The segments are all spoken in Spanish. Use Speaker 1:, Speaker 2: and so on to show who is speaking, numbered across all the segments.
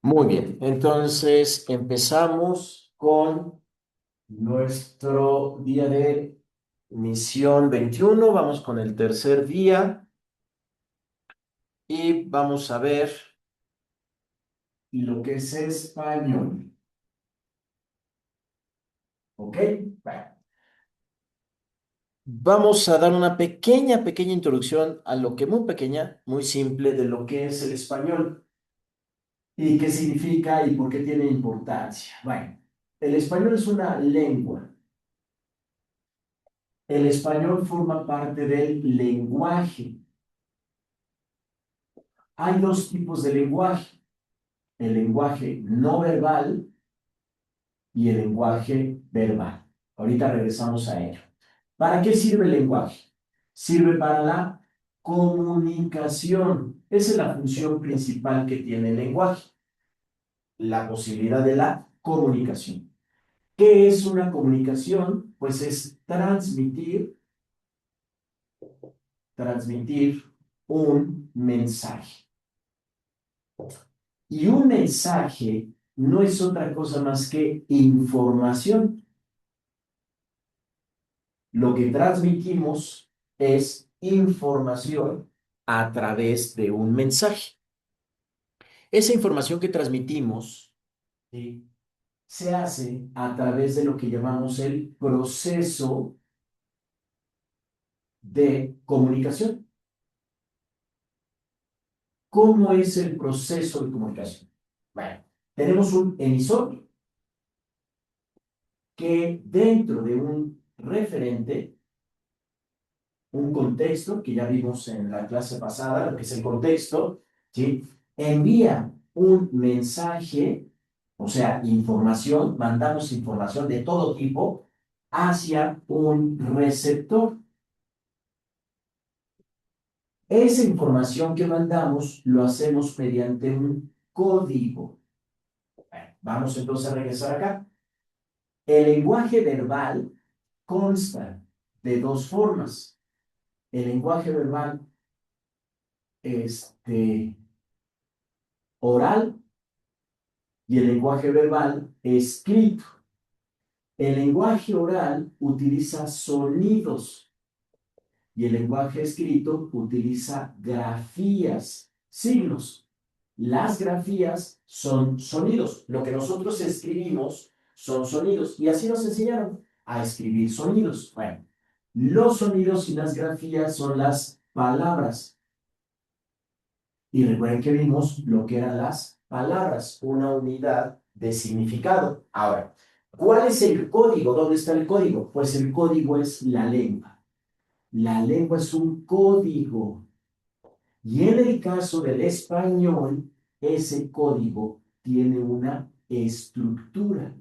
Speaker 1: Muy bien, entonces empezamos con nuestro día de misión 21. Vamos con el tercer día y vamos a ver lo que es español. ¿Ok? Bueno, vamos a dar una pequeña introducción a lo que muy pequeña, muy simple de lo que es el español y qué significa y por qué tiene importancia. Bueno, el español es una lengua. El español forma parte del lenguaje. Hay dos tipos de lenguaje, el lenguaje no verbal y el lenguaje verbal. Ahorita regresamos a ello. ¿Para qué sirve el lenguaje? Sirve para la comunicación. Esa es la función principal que tiene el lenguaje, la posibilidad de la comunicación. ¿Qué es una comunicación? Pues es transmitir un mensaje. Y un mensaje no es otra cosa más que información. Lo que transmitimos es información a través de un mensaje. Esa información que transmitimos, ¿sí?, se hace a través de lo que llamamos el proceso de comunicación. ¿Cómo es el proceso de comunicación? Bueno, tenemos un emisor que dentro de un referente, un contexto que ya vimos en la clase pasada, lo que es el contexto, ¿sí?, envía un mensaje, o sea, información, mandamos información de todo tipo hacia un receptor. Esa información que mandamos lo hacemos mediante un código. Bueno, vamos entonces a regresar acá. El lenguaje verbal consta de dos formas. El lenguaje verbal oral y el lenguaje verbal escrito. El lenguaje oral utiliza sonidos y el lenguaje escrito utiliza grafías, signos. Las grafías son sonidos. Lo que nosotros escribimos son sonidos y así nos enseñaron a escribir sonidos. Bueno, los sonidos y las grafías son las palabras. Y recuerden que vimos lo que eran las palabras, una unidad de significado. Ahora, ¿cuál es el código? ¿Dónde está el código? Pues el código es la lengua. La lengua es un código. Y en el caso del español, ese código tiene una estructura.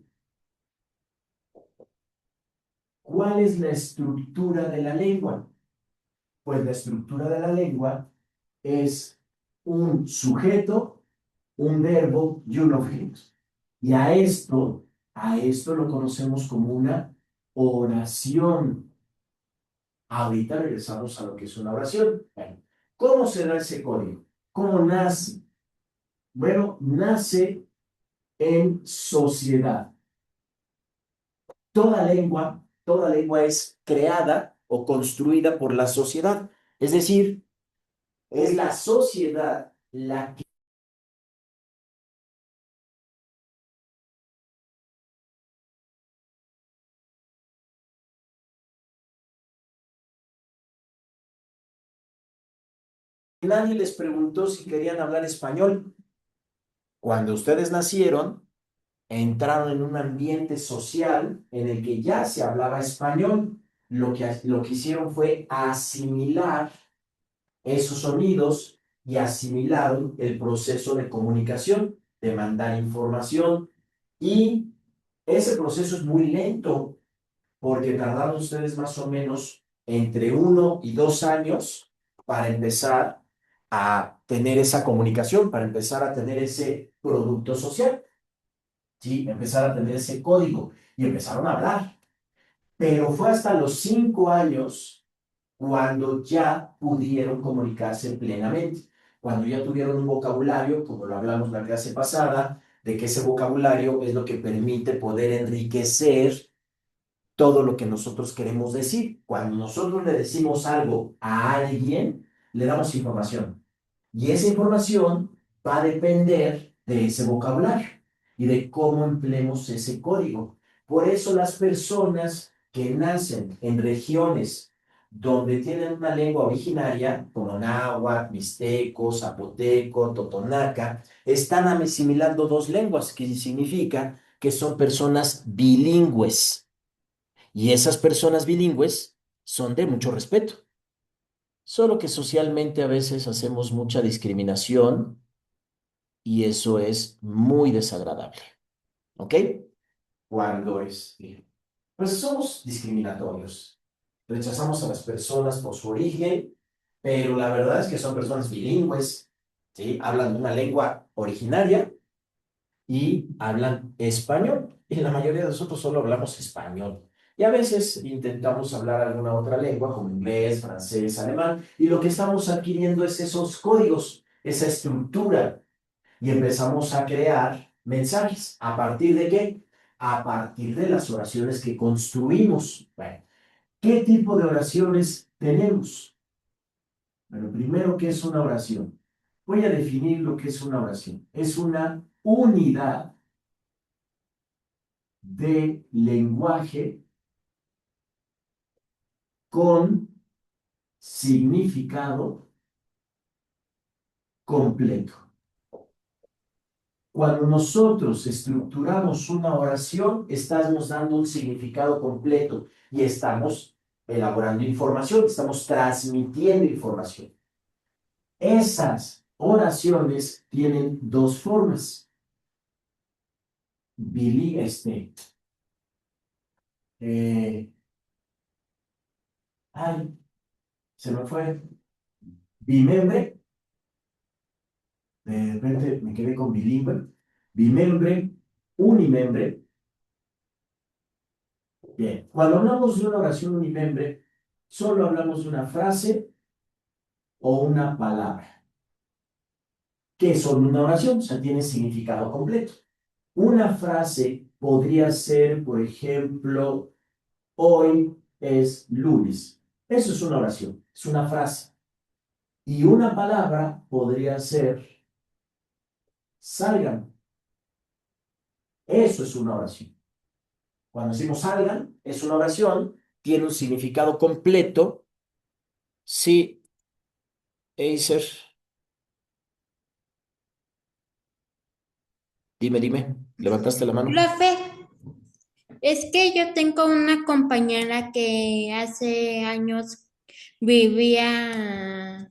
Speaker 1: ¿Cuál es la estructura de la lengua? Pues la estructura de la lengua es un sujeto, un verbo y un objeto. Y a esto lo conocemos como una oración. Ahorita regresamos a lo que es una oración. Bueno, ¿cómo se da ese código? ¿Cómo nace? Bueno, nace en sociedad. Toda lengua es creada o construida por la sociedad. Es decir, es la sociedad la que nadie les preguntó si querían hablar español. Cuando ustedes nacieron, entraron en un ambiente social en el que ya se hablaba español. Lo que hicieron fue asimilar esos sonidos y asimilaron el proceso de comunicación, de mandar información. Y ese proceso es muy lento porque tardaron ustedes más o menos entre 1 y 2 años para empezar a tener esa comunicación, para empezar a tener ese producto social, ¿sí? Empezar a tener ese código y empezaron a hablar. Pero fue hasta los 5 años cuando ya pudieron comunicarse plenamente. cuando ya tuvieron un vocabulario, como lo hablamos la clase pasada, de que ese vocabulario es lo que permite poder enriquecer todo lo que nosotros queremos decir. Cuando nosotros le decimos algo a alguien, le damos información. Y esa información va a depender de ese vocabulario y de cómo empleemos ese código. Por eso las personas que nacen en regiones donde tienen una lengua originaria, como náhuatl, mixteco, zapoteco, totonaca, están asimilando dos lenguas, que significa que son personas bilingües. Y esas personas bilingües son de mucho respeto, solo que socialmente a veces hacemos mucha discriminación y eso es muy desagradable, ¿ok? Cuando pues somos discriminatorios, rechazamos a las personas por su origen, pero la verdad es que son personas bilingües, ¿sí? Hablan una lengua originaria y hablan español. Y la mayoría de nosotros solo hablamos español. Y a veces intentamos hablar alguna otra lengua, como inglés, francés, alemán, y lo que estamos adquiriendo es esos códigos, esa estructura, y empezamos a crear mensajes. ¿A partir de qué? A partir de las oraciones que construimos. Bueno, ¿qué tipo de oraciones tenemos? Bueno, primero, ¿qué es una oración? Voy a definir lo que es una oración. Es una unidad de lenguaje con significado completo. Cuando nosotros estructuramos una oración, estamos dando un significado completo y estamos elaborando información, estamos transmitiendo información. Esas oraciones tienen dos formas. Billy, eh, ay, se me fue. Bimembre, de repente me quedé con bilingüe. Bimembre, unimembre. Bien, cuando hablamos de una oración unimembre, solo hablamos de una frase o una palabra, que son una oración, o sea, tiene significado completo. Una frase podría ser, por ejemplo, hoy es lunes. Eso es una oración, es una frase. Y una palabra podría ser salgan. Eso es una oración. Cuando decimos salgan, es una oración, tiene un significado completo. Sí, Acer, dime, levantaste la mano.
Speaker 2: Profe, es que yo tengo una compañera que hace años vivía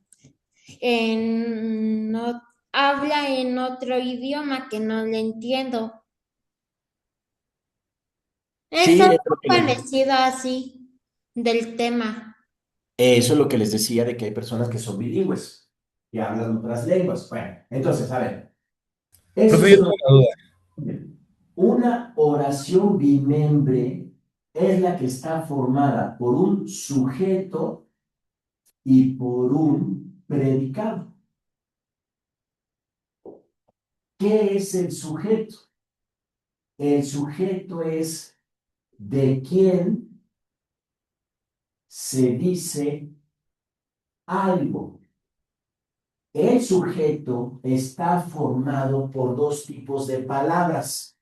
Speaker 2: habla en otro idioma que no le entiendo. Es
Speaker 1: Sí,
Speaker 2: algo parecido así del tema.
Speaker 1: eso es lo que les decía de que hay personas que son bilingües y hablan otras lenguas. Bueno, entonces, a ver, eso
Speaker 3: Profe,
Speaker 1: es
Speaker 3: yo tengo una duda.
Speaker 1: una oración bimembre, es la que está formada por un sujeto y por un predicado. ¿Qué es el sujeto? El sujeto es de quien se dice algo. El sujeto está formado por dos tipos de palabras,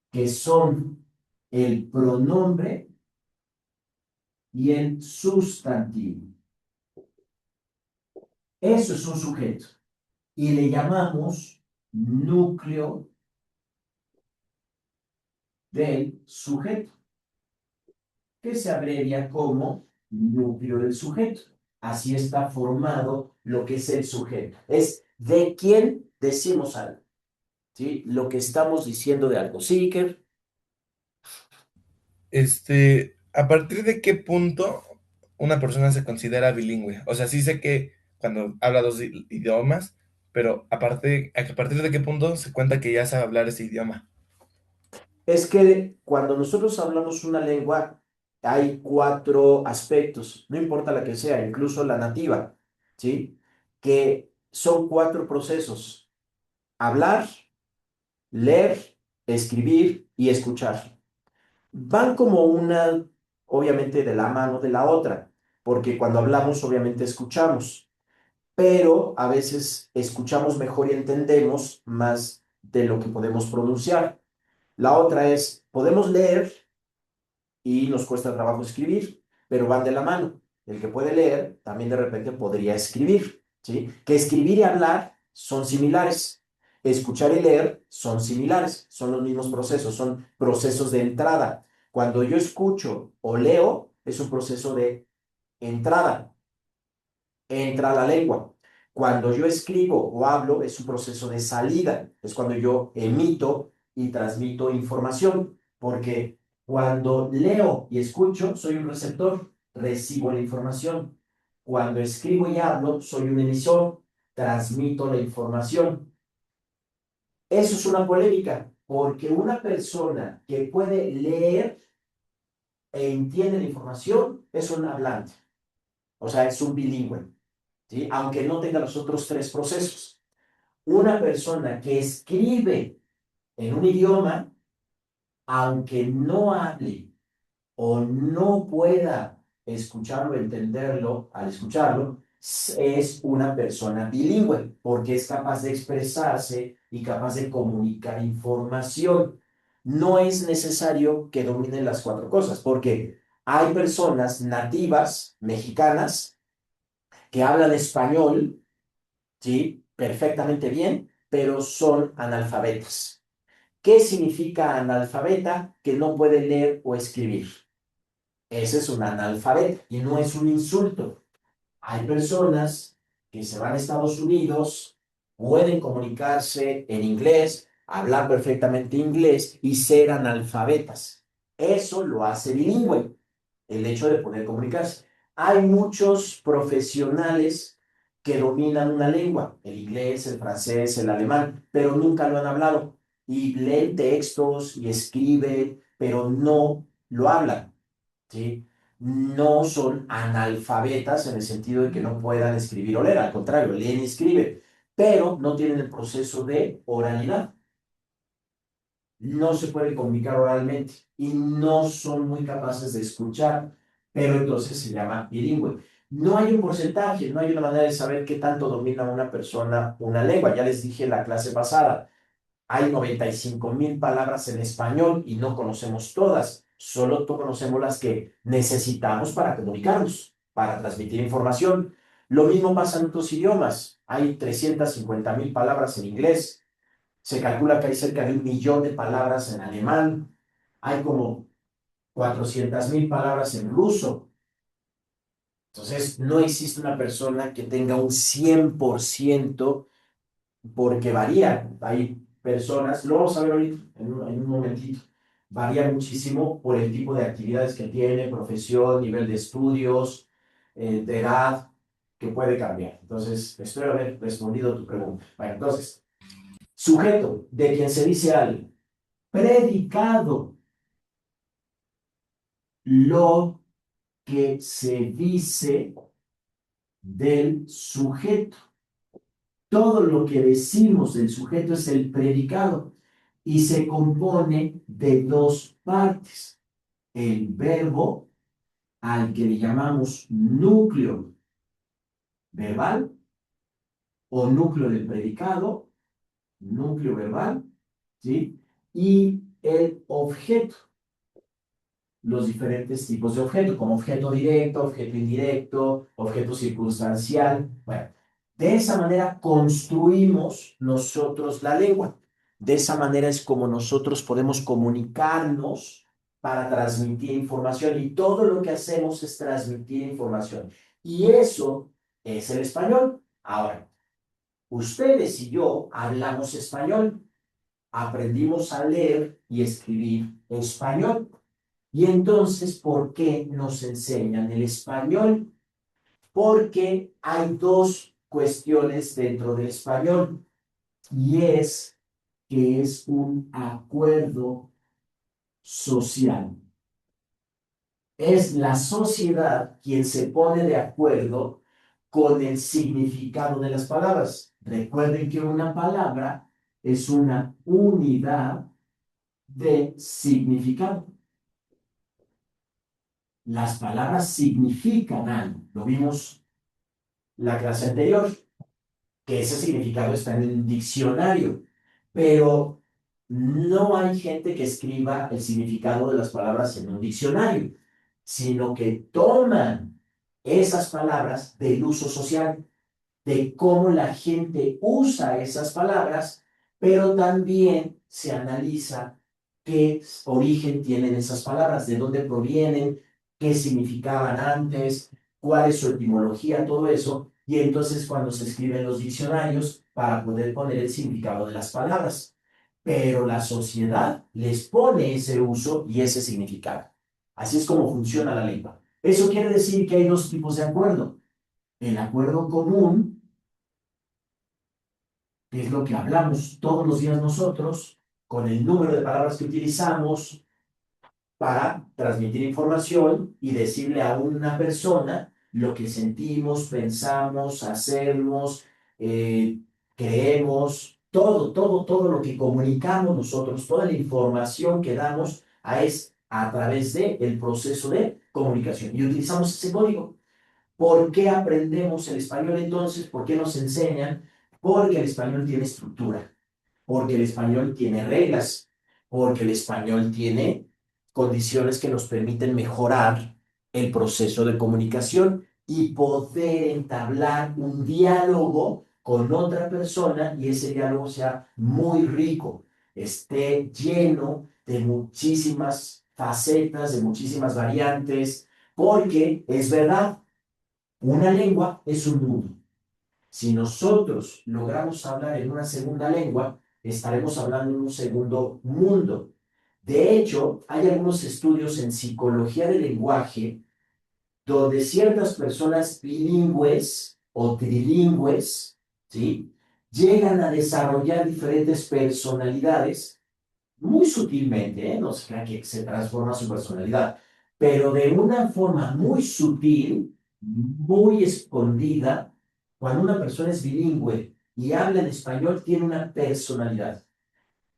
Speaker 1: que son el pronombre y el sustantivo. Eso es un sujeto y le llamamos núcleo del sujeto, que se abrevia como núcleo del sujeto. Así está formado lo que es el sujeto. Es de quién decimos algo, ¿sí? Lo que estamos diciendo de algo. Sí, Iker.
Speaker 3: ¿A partir de qué punto una persona se considera bilingüe? O sea, sí sé que cuando habla dos idiomas, pero a partir de qué punto se cuenta que ya sabe hablar ese idioma.
Speaker 1: Es que cuando nosotros hablamos una lengua, hay cuatro aspectos, no importa la que sea, incluso la nativa, ¿sí? Que son 4 procesos: hablar, leer, escribir y escuchar. Van como una, obviamente, de la mano de la otra, porque cuando hablamos, obviamente, escuchamos, pero a veces escuchamos mejor y entendemos más de lo que podemos pronunciar. La otra es, podemos leer y nos cuesta trabajo escribir, pero van de la mano. El que puede leer también de repente podría escribir, ¿sí? Que escribir y hablar son similares. Escuchar y leer son similares, son los mismos procesos, son procesos de entrada. Cuando yo escucho o leo, es un proceso de entrada, entra la lengua. Cuando yo escribo o hablo, es un proceso de salida, es cuando yo emito y transmito información, porque cuando leo y escucho, soy un receptor, recibo la información. Cuando escribo y hablo, soy un emisor, transmito la información. Eso es una polémica, porque una persona que puede leer e entiende la información es un hablante, o sea, es un bilingüe. ¿Sí? Aunque no tenga los otros 3 procesos. Una persona que escribe en un idioma, aunque no hable o no pueda escucharlo, entenderlo, al escucharlo, es una persona bilingüe, porque es capaz de expresarse y capaz de comunicar información. No es necesario que dominen las 4 cosas, porque hay personas nativas mexicanas que hablan español, ¿sí? Perfectamente bien, pero son analfabetas. ¿Qué significa analfabeta? Que no puede leer o escribir. Ese es un analfabeta y no es un insulto. Hay personas que se van a Estados Unidos, pueden comunicarse en inglés, hablar perfectamente inglés y ser analfabetas. Eso lo hace bilingüe, el hecho de poder comunicarse. Hay muchos profesionales que dominan una lengua, el inglés, el francés, el alemán, pero nunca lo han hablado. Y leen textos y escriben, pero no lo hablan. ¿Sí? No son analfabetas en el sentido de que no puedan escribir o leer, al contrario, leen y escriben, pero no tienen el proceso de oralidad. No se pueden comunicar oralmente y no son muy capaces de escuchar, pero entonces se llama bilingüe. No hay un porcentaje, no hay una manera de saber qué tanto domina una persona una lengua. Ya les dije en la clase pasada, hay 95,000 palabras en español y no conocemos todas, solo conocemos las que necesitamos para comunicarnos, para transmitir información. Lo mismo pasa en otros idiomas. Hay 350,000 palabras en inglés. Se calcula que hay cerca de 1,000,000 de palabras en alemán. Hay como 400,000 palabras en ruso. Entonces, no existe una persona que tenga un 100% porque varía. Hay personas, lo vamos a ver ahorita, en un momentito, varía muchísimo por el tipo de actividades que tiene, profesión, nivel de estudios, de edad, que puede cambiar. Entonces, espero haber respondido tu pregunta. Bueno, entonces, sujeto de quien se dice algo. Predicado, lo que se dice del sujeto. Todo lo que decimos del sujeto es el predicado y se compone de 2 partes. El verbo, al que le llamamos núcleo verbal o núcleo del predicado, núcleo verbal, ¿sí? Y el objeto, los diferentes tipos de objeto, como objeto directo, objeto indirecto, objeto circunstancial. Bueno, de esa manera construimos nosotros la lengua. De esa manera es como nosotros podemos comunicarnos para transmitir información y todo lo que hacemos es transmitir información. Y eso es el español. Ahora, ustedes y yo hablamos español, aprendimos a leer y escribir español. Y entonces, ¿por qué nos enseñan el español? Porque hay 2 cuestiones dentro del español y es que es un acuerdo social. Es la sociedad quien se pone de acuerdo con el significado de las palabras. Recuerden que una palabra es una unidad de significado. Las palabras significan algo. Lo vimos la clase anterior, que ese significado está en el diccionario, pero no hay gente que escriba el significado de las palabras en un diccionario, sino que toman esas palabras del uso social, de cómo la gente usa esas palabras, pero también se analiza qué origen tienen esas palabras, de dónde provienen, qué significaban antes, cuál es su etimología, todo eso. Y entonces cuando se escriben los diccionarios para poder poner el significado de las palabras. Pero la sociedad les pone ese uso y ese significado. Así es como funciona la lengua. Eso quiere decir que hay dos tipos de acuerdo. El acuerdo común, que es lo que hablamos todos los días nosotros, con el número de palabras que utilizamos para transmitir información y decirle a una persona lo que sentimos, pensamos, hacemos, creemos, todo lo que comunicamos nosotros, toda la información que damos es a través del proceso de comunicación. Y utilizamos ese código. ¿Por qué aprendemos el español entonces? ¿Por qué nos enseñan? Porque el español tiene estructura, porque el español tiene reglas, porque el español tiene condiciones que nos permiten mejorar el proceso de comunicación y poder entablar un diálogo con otra persona y ese diálogo sea muy rico, esté lleno de muchísimas facetas, de muchísimas variantes, porque es verdad, una lengua es un mundo. Si nosotros logramos hablar en una segunda lengua, estaremos hablando en un segundo mundo. De hecho, hay algunos estudios en psicología del lenguaje donde ciertas personas bilingües o trilingües, ¿sí? Llegan a desarrollar diferentes personalidades muy sutilmente, ¿eh? No se crea que se transforma su personalidad, pero de una forma muy sutil, muy escondida, cuando una persona es bilingüe y habla en español, tiene una personalidad.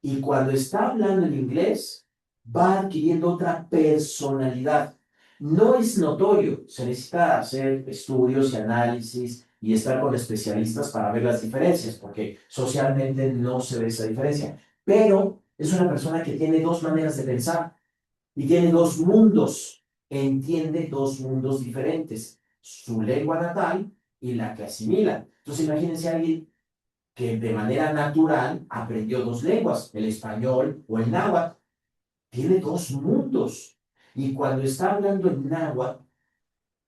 Speaker 1: Y cuando está hablando en inglés, va adquiriendo otra personalidad. No es notorio, se necesita hacer estudios y análisis y estar con especialistas para ver las diferencias, porque socialmente no se ve esa diferencia. Pero es una persona que tiene dos maneras de pensar y tiene dos mundos, entiende dos mundos diferentes, su lengua natal y la que asimila. Entonces imagínense a alguien que de manera natural aprendió dos lenguas, el español o el náhuatl. Tiene dos mundos. Y cuando está hablando en náhuatl,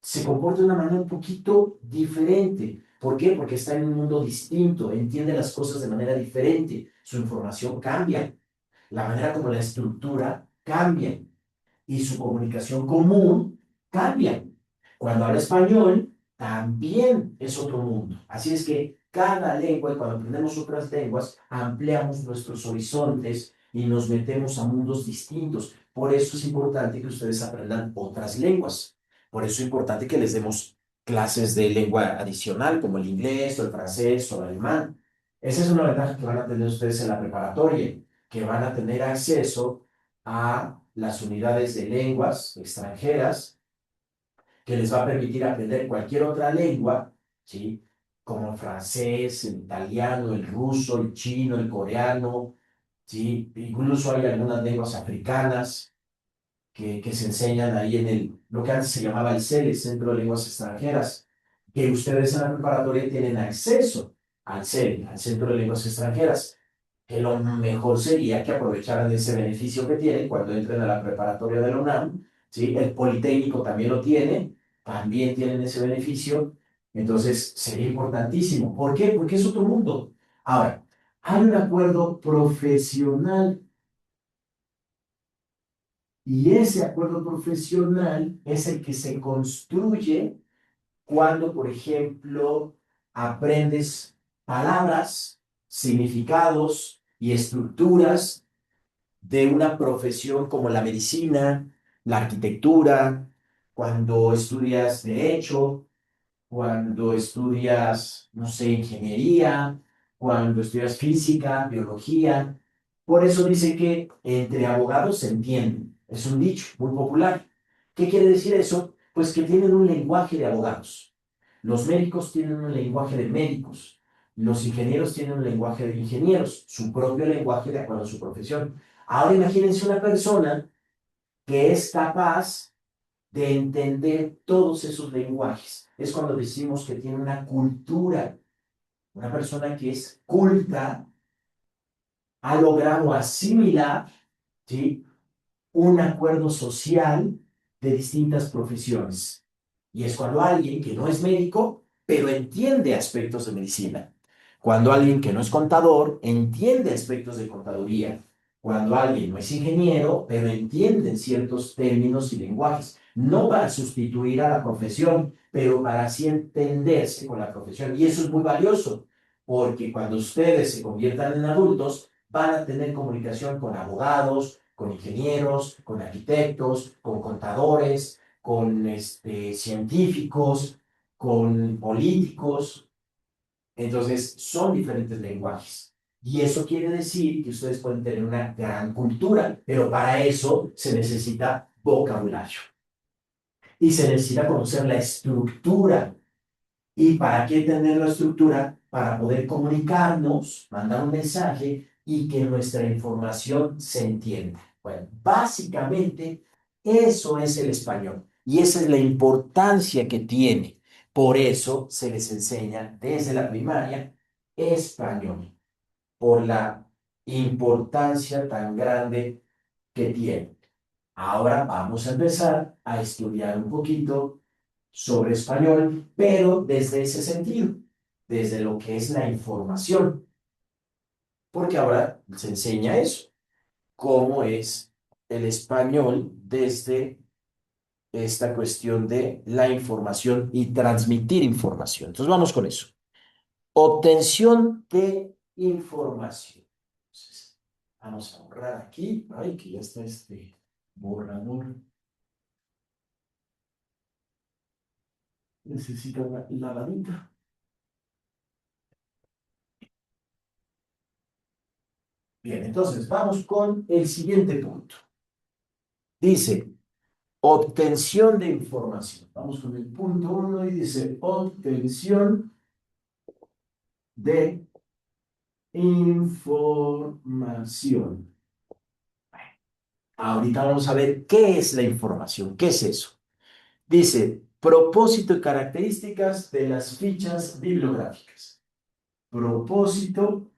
Speaker 1: se comporta de una manera un poquito diferente. ¿Por qué? Porque está en un mundo distinto, entiende las cosas de manera diferente, su información cambia, la manera como la estructura cambia y su comunicación común cambia. Cuando habla español, también es otro mundo. Así es que cada lengua, y cuando aprendemos otras lenguas, ampliamos nuestros horizontes y nos metemos a mundos distintos. Por eso es importante que ustedes aprendan otras lenguas. Por eso es importante que les demos clases de lengua adicional, como el inglés o el francés o el alemán. Esa es una ventaja que van a tener ustedes en la preparatoria, que van a tener acceso a las unidades de lenguas extranjeras que les va a permitir aprender cualquier otra lengua, ¿sí? Como el francés, el italiano, el ruso, el chino, el coreano, ¿sí? Incluso hay algunas lenguas africanas que se enseñan ahí en lo que antes se llamaba el CEL, el Centro de Lenguas Extranjeras, que ustedes en la preparatoria tienen acceso al CEL, al Centro de Lenguas Extranjeras, que lo mejor sería que aprovecharan ese beneficio que tienen cuando entren a la preparatoria de la UNAM, ¿sí? El Politécnico también lo tiene, también tienen ese beneficio, entonces sería importantísimo. ¿Por qué? Porque es otro mundo. Ahora, hay un acuerdo profesional y ese acuerdo profesional es el que se construye cuando, por ejemplo, aprendes palabras, significados y estructuras de una profesión como la medicina, la arquitectura, cuando estudias derecho, cuando estudias, no sé, ingeniería, cuando estudias física, biología. Por eso dice que entre abogados se entienden. Es un dicho muy popular. ¿Qué quiere decir eso? Pues que tienen un lenguaje de abogados. Los médicos tienen un lenguaje de médicos. Los ingenieros tienen un lenguaje de ingenieros, su propio lenguaje de acuerdo a su profesión. Ahora imagínense una persona que es capaz de entender todos esos lenguajes. Es cuando decimos que tiene una cultura. Una persona que es culta ha logrado asimilar, ¿sí?, un acuerdo social de distintas profesiones. Y es cuando alguien que no es médico, pero entiende aspectos de medicina. Cuando alguien que no es contador, entiende aspectos de contaduría. Cuando alguien no es ingeniero, pero entiende ciertos términos y lenguajes. No para sustituir a la profesión, pero para así entenderse con la profesión. Y eso es muy valioso, porque cuando ustedes se conviertan en adultos, van a tener comunicación con abogados, con ingenieros, con arquitectos, con contadores, con científicos, con políticos. Entonces, son diferentes lenguajes. Y eso quiere decir que ustedes pueden tener una gran cultura, pero para eso se necesita vocabulario. Y se necesita conocer la estructura. ¿Y para qué tener la estructura? Para poder comunicarnos, mandar un mensaje y que nuestra información se entienda. Bueno, básicamente eso es el español y esa es la importancia que tiene. Por eso se les enseña desde la primaria español, por la importancia tan grande que tiene. Ahora vamos a empezar a estudiar un poquito sobre español, pero desde ese sentido, desde lo que es la información, porque ahora se enseña eso, cómo es el español desde esta cuestión de la información y transmitir información. Entonces vamos con eso. Obtención de información. Entonces, vamos a borrar aquí. Ay, que ya está este borrador. Necesita una lavadita. Bien, entonces vamos con el siguiente punto. Dice, obtención de información. Vamos con el punto 1 y dice, obtención de información. Ahorita vamos a ver qué es la información, qué es eso. Dice, propósito y características de las fichas bibliográficas. Propósito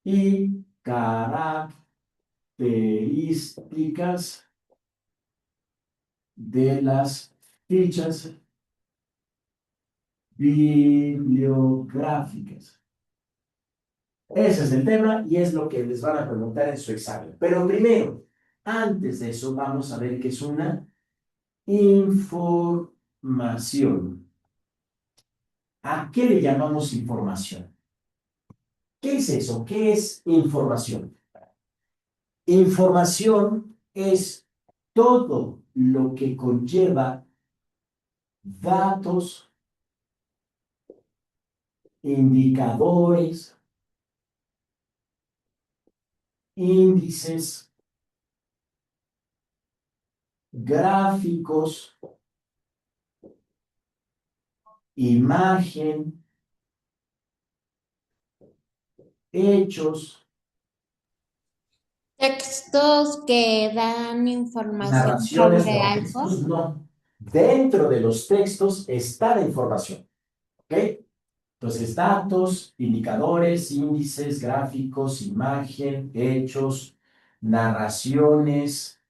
Speaker 1: y características de las fichas bibliográficas. Ese es el tema y es lo que les van a preguntar en su examen. Pero primero, antes de eso, vamos a ver qué es una información. ¿A qué le llamamos información? ¿Qué es eso? ¿Qué es información? Información es todo lo que conlleva datos, indicadores, índices, gráficos, imagen, hechos,
Speaker 2: Textos que dan información
Speaker 1: narraciones,
Speaker 2: sobre
Speaker 1: no,
Speaker 2: algo.
Speaker 1: textos no. Dentro de los textos está la información, ¿ok? Entonces, datos, indicadores, índices, gráficos, imagen, hechos, narraciones,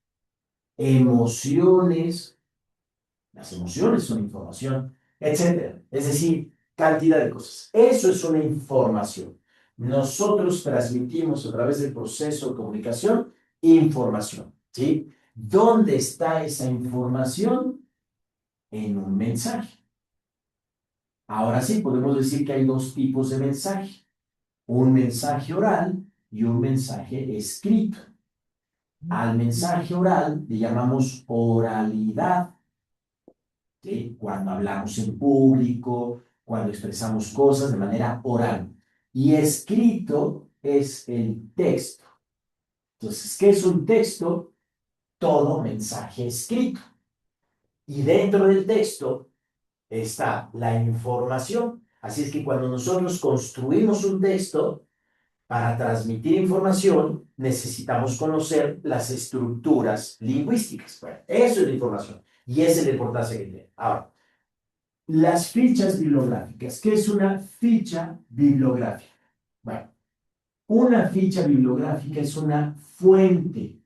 Speaker 1: emociones. Las emociones son información, etcétera. Es decir, cantidad de cosas. Eso es una información. Nosotros transmitimos a través del proceso de comunicación información, ¿sí? ¿Dónde está esa información? En un mensaje. Ahora sí, podemos decir que hay dos tipos de mensaje. Un mensaje oral y un mensaje escrito. Al mensaje oral le llamamos oralidad. ¿sí? Cuando hablamos en público, cuando expresamos cosas de manera oral. Y escrito es el texto. Entonces, ¿qué es un texto? Todo mensaje escrito. Y dentro del texto está la información. Así es que cuando nosotros construimos un texto, para transmitir información, necesitamos conocer las estructuras lingüísticas. Bueno, eso es la información. Y esa es la importancia que tiene. Ahora, las fichas bibliográficas. ¿Qué es una ficha bibliográfica? Bueno, una ficha bibliográfica es una fuente,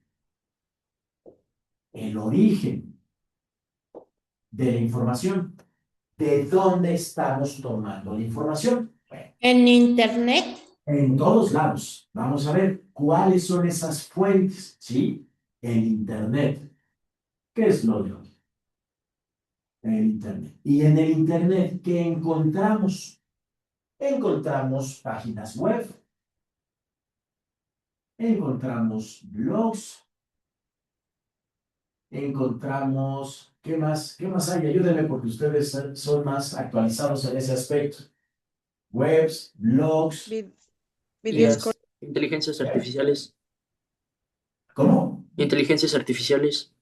Speaker 1: el origen de la información. ¿De dónde estamos tomando la información? Bueno,
Speaker 2: En internet,
Speaker 1: en todos lados. Vamos a ver cuáles son esas fuentes, ¿sí? El Internet. ¿Qué es lo de hoy? El Internet. Y en el Internet, ¿qué encontramos? Encontramos páginas web, encontramos blogs, encontramos, ¿qué más? ¿Qué más hay? Ayúdenme porque ustedes son más actualizados en ese aspecto. Webs, blogs,
Speaker 4: Vi-
Speaker 1: y
Speaker 4: Videos
Speaker 1: las...
Speaker 4: con
Speaker 5: Inteligencias artificiales.
Speaker 1: ¿Cómo?
Speaker 5: Inteligencias artificiales.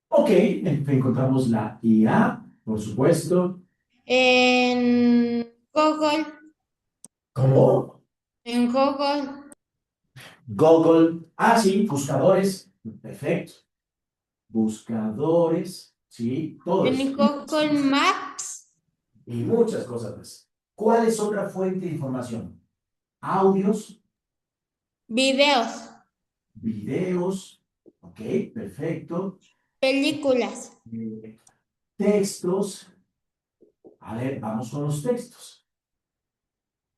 Speaker 1: Ok, encontramos la IA, por supuesto.
Speaker 2: en Google,
Speaker 1: ¿Cómo?
Speaker 2: en Google,
Speaker 1: Google. Ah, sí, buscadores. Perfecto. Buscadores, sí, todo eso.
Speaker 2: en Google Maps,
Speaker 1: Y muchas cosas más. ¿Cuál es otra fuente de información? Audios,
Speaker 2: videos,
Speaker 1: videos, ok, perfecto.
Speaker 2: películas.
Speaker 1: Eh, Textos. A ver, vamos con los textos.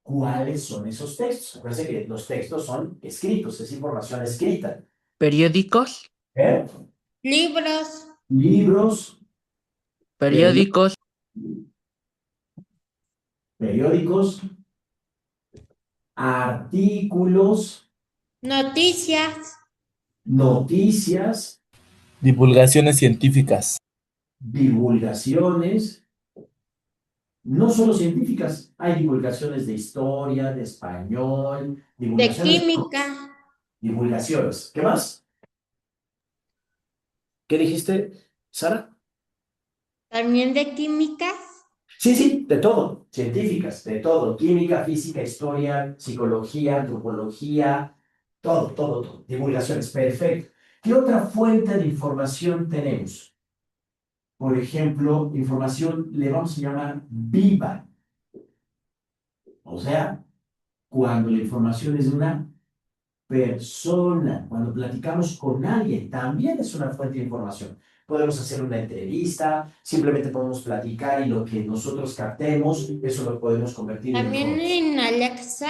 Speaker 1: ¿Cuáles son esos textos? Acuérdense que los textos son escritos, es información escrita.
Speaker 5: Periódicos.
Speaker 1: ¿Eh?
Speaker 2: Libros,
Speaker 1: Libros,
Speaker 5: Periódicos.
Speaker 1: periódicos, artículos,
Speaker 2: noticias,
Speaker 1: noticias,
Speaker 3: Divulgaciones científicas.
Speaker 1: divulgaciones, no solo científicas, hay divulgaciones de historia, de español,
Speaker 2: de
Speaker 1: divulgaciones,
Speaker 2: química,
Speaker 1: divulgaciones. ¿Qué más? ¿Qué dijiste, Sara?
Speaker 2: también de químicas,
Speaker 1: Sí, sí, de todo, científicas, de todo, química, física, historia, psicología, antropología, todo, todo, todo, divulgaciones, perfecto. ¿Qué otra fuente de información tenemos? Por ejemplo, información le vamos a llamar viva, o sea, cuando la información es de una persona, cuando platicamos con alguien, también es una fuente de información. Podemos hacer una entrevista, simplemente podemos platicar y lo que nosotros captemos, eso lo podemos convertir en
Speaker 2: también
Speaker 1: información.
Speaker 2: en Alexa,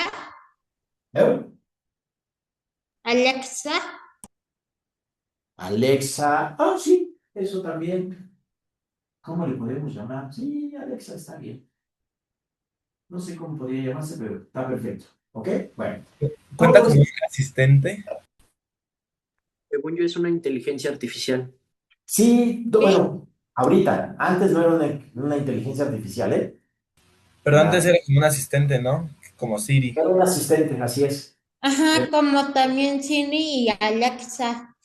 Speaker 1: ¿Eh?
Speaker 2: Alexa,
Speaker 1: Alexa, ah, sí, eso también. ¿Cómo le podemos llamar? Sí, Alexa está bien. No sé cómo podría llamarse, pero está perfecto. ¿Ok? Bueno,
Speaker 3: ¿Cuenta
Speaker 1: todo
Speaker 3: como
Speaker 1: es...
Speaker 3: un asistente?
Speaker 5: Según yo, es una inteligencia artificial.
Speaker 1: Sí,
Speaker 2: sí,
Speaker 1: bueno, ahorita, antes no era una inteligencia artificial, ¿eh?
Speaker 3: Pero antes era como un asistente, ¿no? Como Siri.
Speaker 1: Era un asistente, así es.
Speaker 2: ajá, como también Siri y Alexa.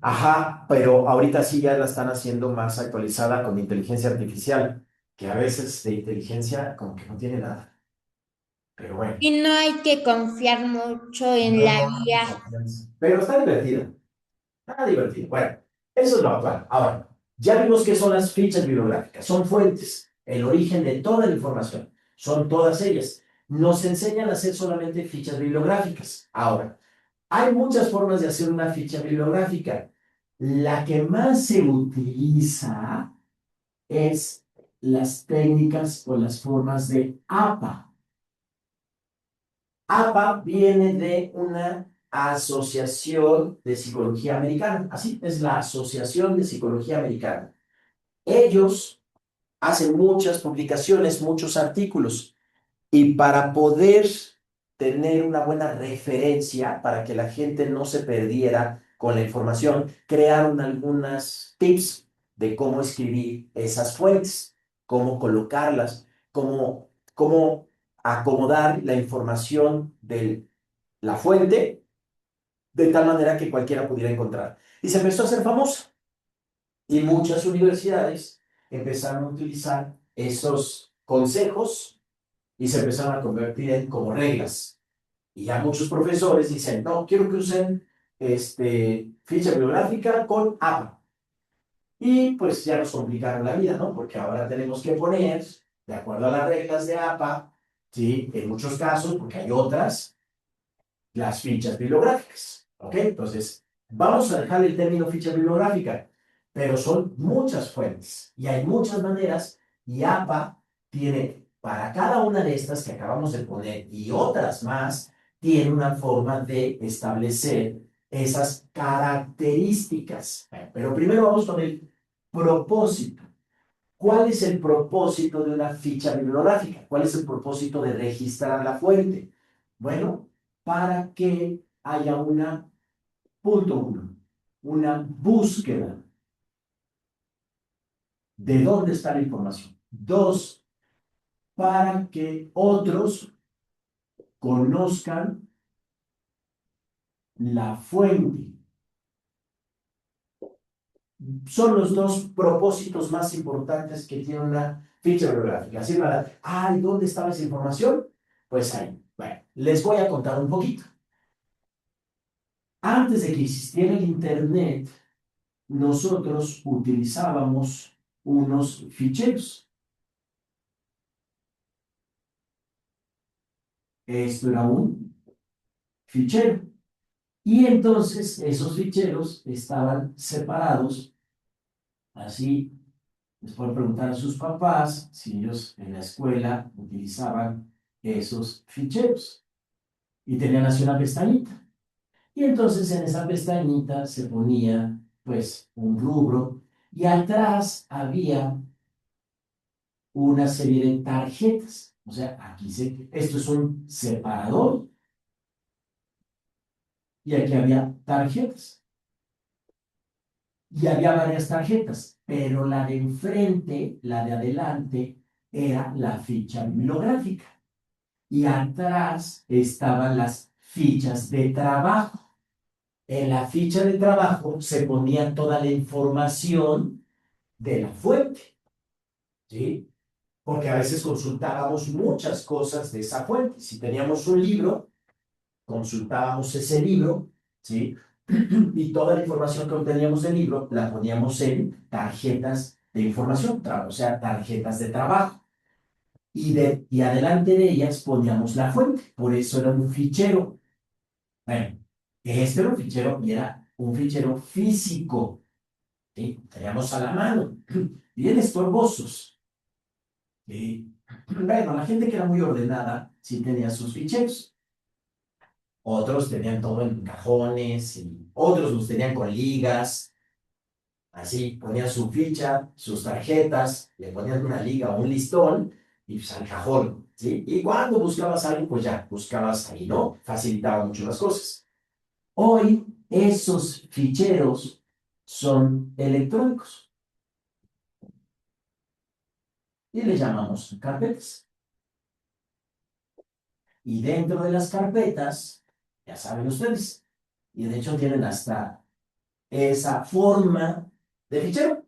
Speaker 1: Ajá, pero ahorita sí ya la están haciendo más actualizada con inteligencia artificial, que a veces de inteligencia como que no tiene nada. Pero bueno,
Speaker 2: Y no hay que confiar mucho en la
Speaker 1: no,
Speaker 2: IA.
Speaker 1: pero está divertido. Está divertido. Bueno, eso es lo actual. Ahora, ya vimos qué son las fichas bibliográficas. Son fuentes, el origen de toda la información. Son todas ellas. Nos enseñan a hacer solamente fichas bibliográficas. Ahora, hay muchas formas de hacer una ficha bibliográfica. La que más se utiliza es las técnicas o las formas de APA. APA viene de una asociación de psicología americana. Así es la Asociación de Psicología Americana. Ellos hacen muchas publicaciones, muchos artículos. Y para poder tener una buena referencia, para que la gente no se perdiera con la información, crearon algunas tips de cómo escribir esas fuentes. cómo colocarlas, cómo acomodar la información de la fuente de tal manera que cualquiera pudiera encontrar. Y se empezó a hacer famosa. Y muchas universidades empezaron a utilizar esos consejos y se empezaron a convertir en como reglas. Y ya muchos profesores dicen, no, quiero que usen ficha bibliográfica con APA. Y pues ya nos complicaron la vida, ¿no? Porque ahora tenemos que poner, de acuerdo a las reglas de APA, ¿sí? En muchos casos, porque hay otras, las fichas bibliográficas. ¿Ok? Entonces, vamos a dejar el término ficha bibliográfica, pero son muchas fuentes y hay muchas maneras y APA tiene para cada una de estas que acabamos de poner y otras más, tiene una forma de establecer esas características. Pero primero vamos con el propósito. ¿Cuál es el propósito de una ficha bibliográfica? ¿Cuál es el propósito de registrar la fuente? Bueno, para que haya punto uno, una búsqueda de dónde está la información. Dos, para que otros conozcan la fuente. Son los dos propósitos más importantes que tiene una ficha bibliográfica. Así para, ay, ¿dónde estaba esa información? Pues ahí. Bueno, les voy a contar un poquito. Antes de que existiera el Internet, nosotros utilizábamos unos ficheros. Esto era un fichero. Y entonces esos ficheros estaban separados. Así les pueden preguntar a sus papás si ellos en la escuela utilizaban esos ficheros. Y tenían así una pestañita. Y entonces en esa pestañita se ponía pues un rubro y atrás había una serie de tarjetas. O sea, esto es un separador y aquí había tarjetas. Y había varias tarjetas, pero la de enfrente, la de adelante, era la ficha bibliográfica. Y atrás estaban las fichas de trabajo. En la ficha de trabajo se ponía toda la información de la fuente, ¿sí? Porque a veces consultábamos muchas cosas de esa fuente. Si teníamos un libro, consultábamos ese libro, ¿sí? Y toda la información que obteníamos del libro la poníamos en tarjetas de información, o sea, tarjetas de trabajo. Y adelante de ellas poníamos la fuente, por eso era un fichero. Bueno, este era un fichero y era un fichero físico, ¿sí? Teníamos a la mano, bien estorbosos. ¿Sí? Bueno, la gente que era muy ordenada sí tenía sus ficheros. Otros tenían todo en cajones, y otros los tenían con ligas. Así, ponían su ficha, sus tarjetas, le ponían una liga o un listón y pues al cajón, ¿sí? Y cuando buscabas algo, pues ya, buscabas ahí, ¿no? Facilitaba mucho las cosas. Hoy, esos ficheros son electrónicos y le llamamos carpetas. Y dentro de las carpetas, ya saben ustedes, y de hecho tienen hasta esa forma de fichero,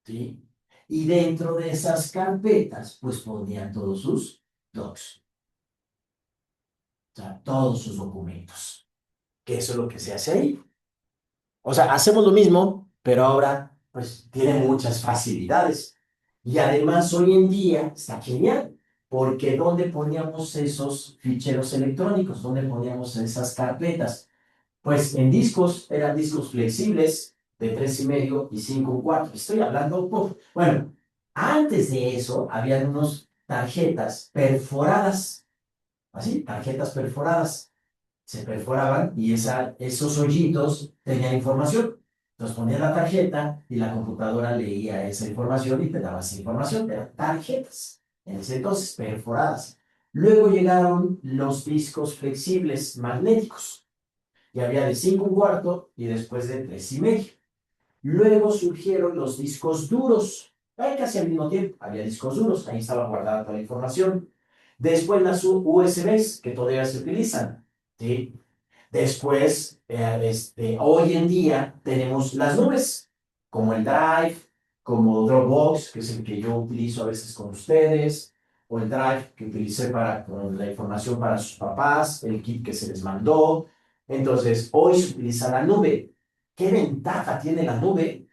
Speaker 1: ¿sí? Y dentro de esas carpetas, pues ponían todos sus docs, o sea, todos sus documentos, que eso es lo que se hace ahí. O sea, hacemos lo mismo, pero ahora, pues, tiene muchas facilidades. Y además, hoy en día, está genial, porque ¿dónde poníamos esos ficheros electrónicos? ¿Dónde poníamos esas carpetas? Pues en discos, eran discos flexibles de 3,5 y 5,25. Estoy hablando, bueno, antes de eso había unos tarjetas perforadas, así, tarjetas perforadas. Se perforaban y esos hoyitos tenían información. Entonces ponías la tarjeta y la computadora leía esa información y te daba esa información. Eran tarjetas, en ese entonces perforadas. Luego llegaron los discos flexibles magnéticos y había de 5,25 y después de 3,5. Luego surgieron los discos duros. casi al mismo tiempo. Había discos duros, ahí estaba guardada toda la información. Después las USBs, que todavía se utilizan, ¿sí? Después, hoy en día tenemos las nubes, como el Drive, como Dropbox, que es el que yo utilizo a veces con ustedes, o el Drive que utilicé para con la información para sus papás, el kit que se les mandó. Entonces, hoy se utiliza la nube. ¿Qué ventaja tiene la nube?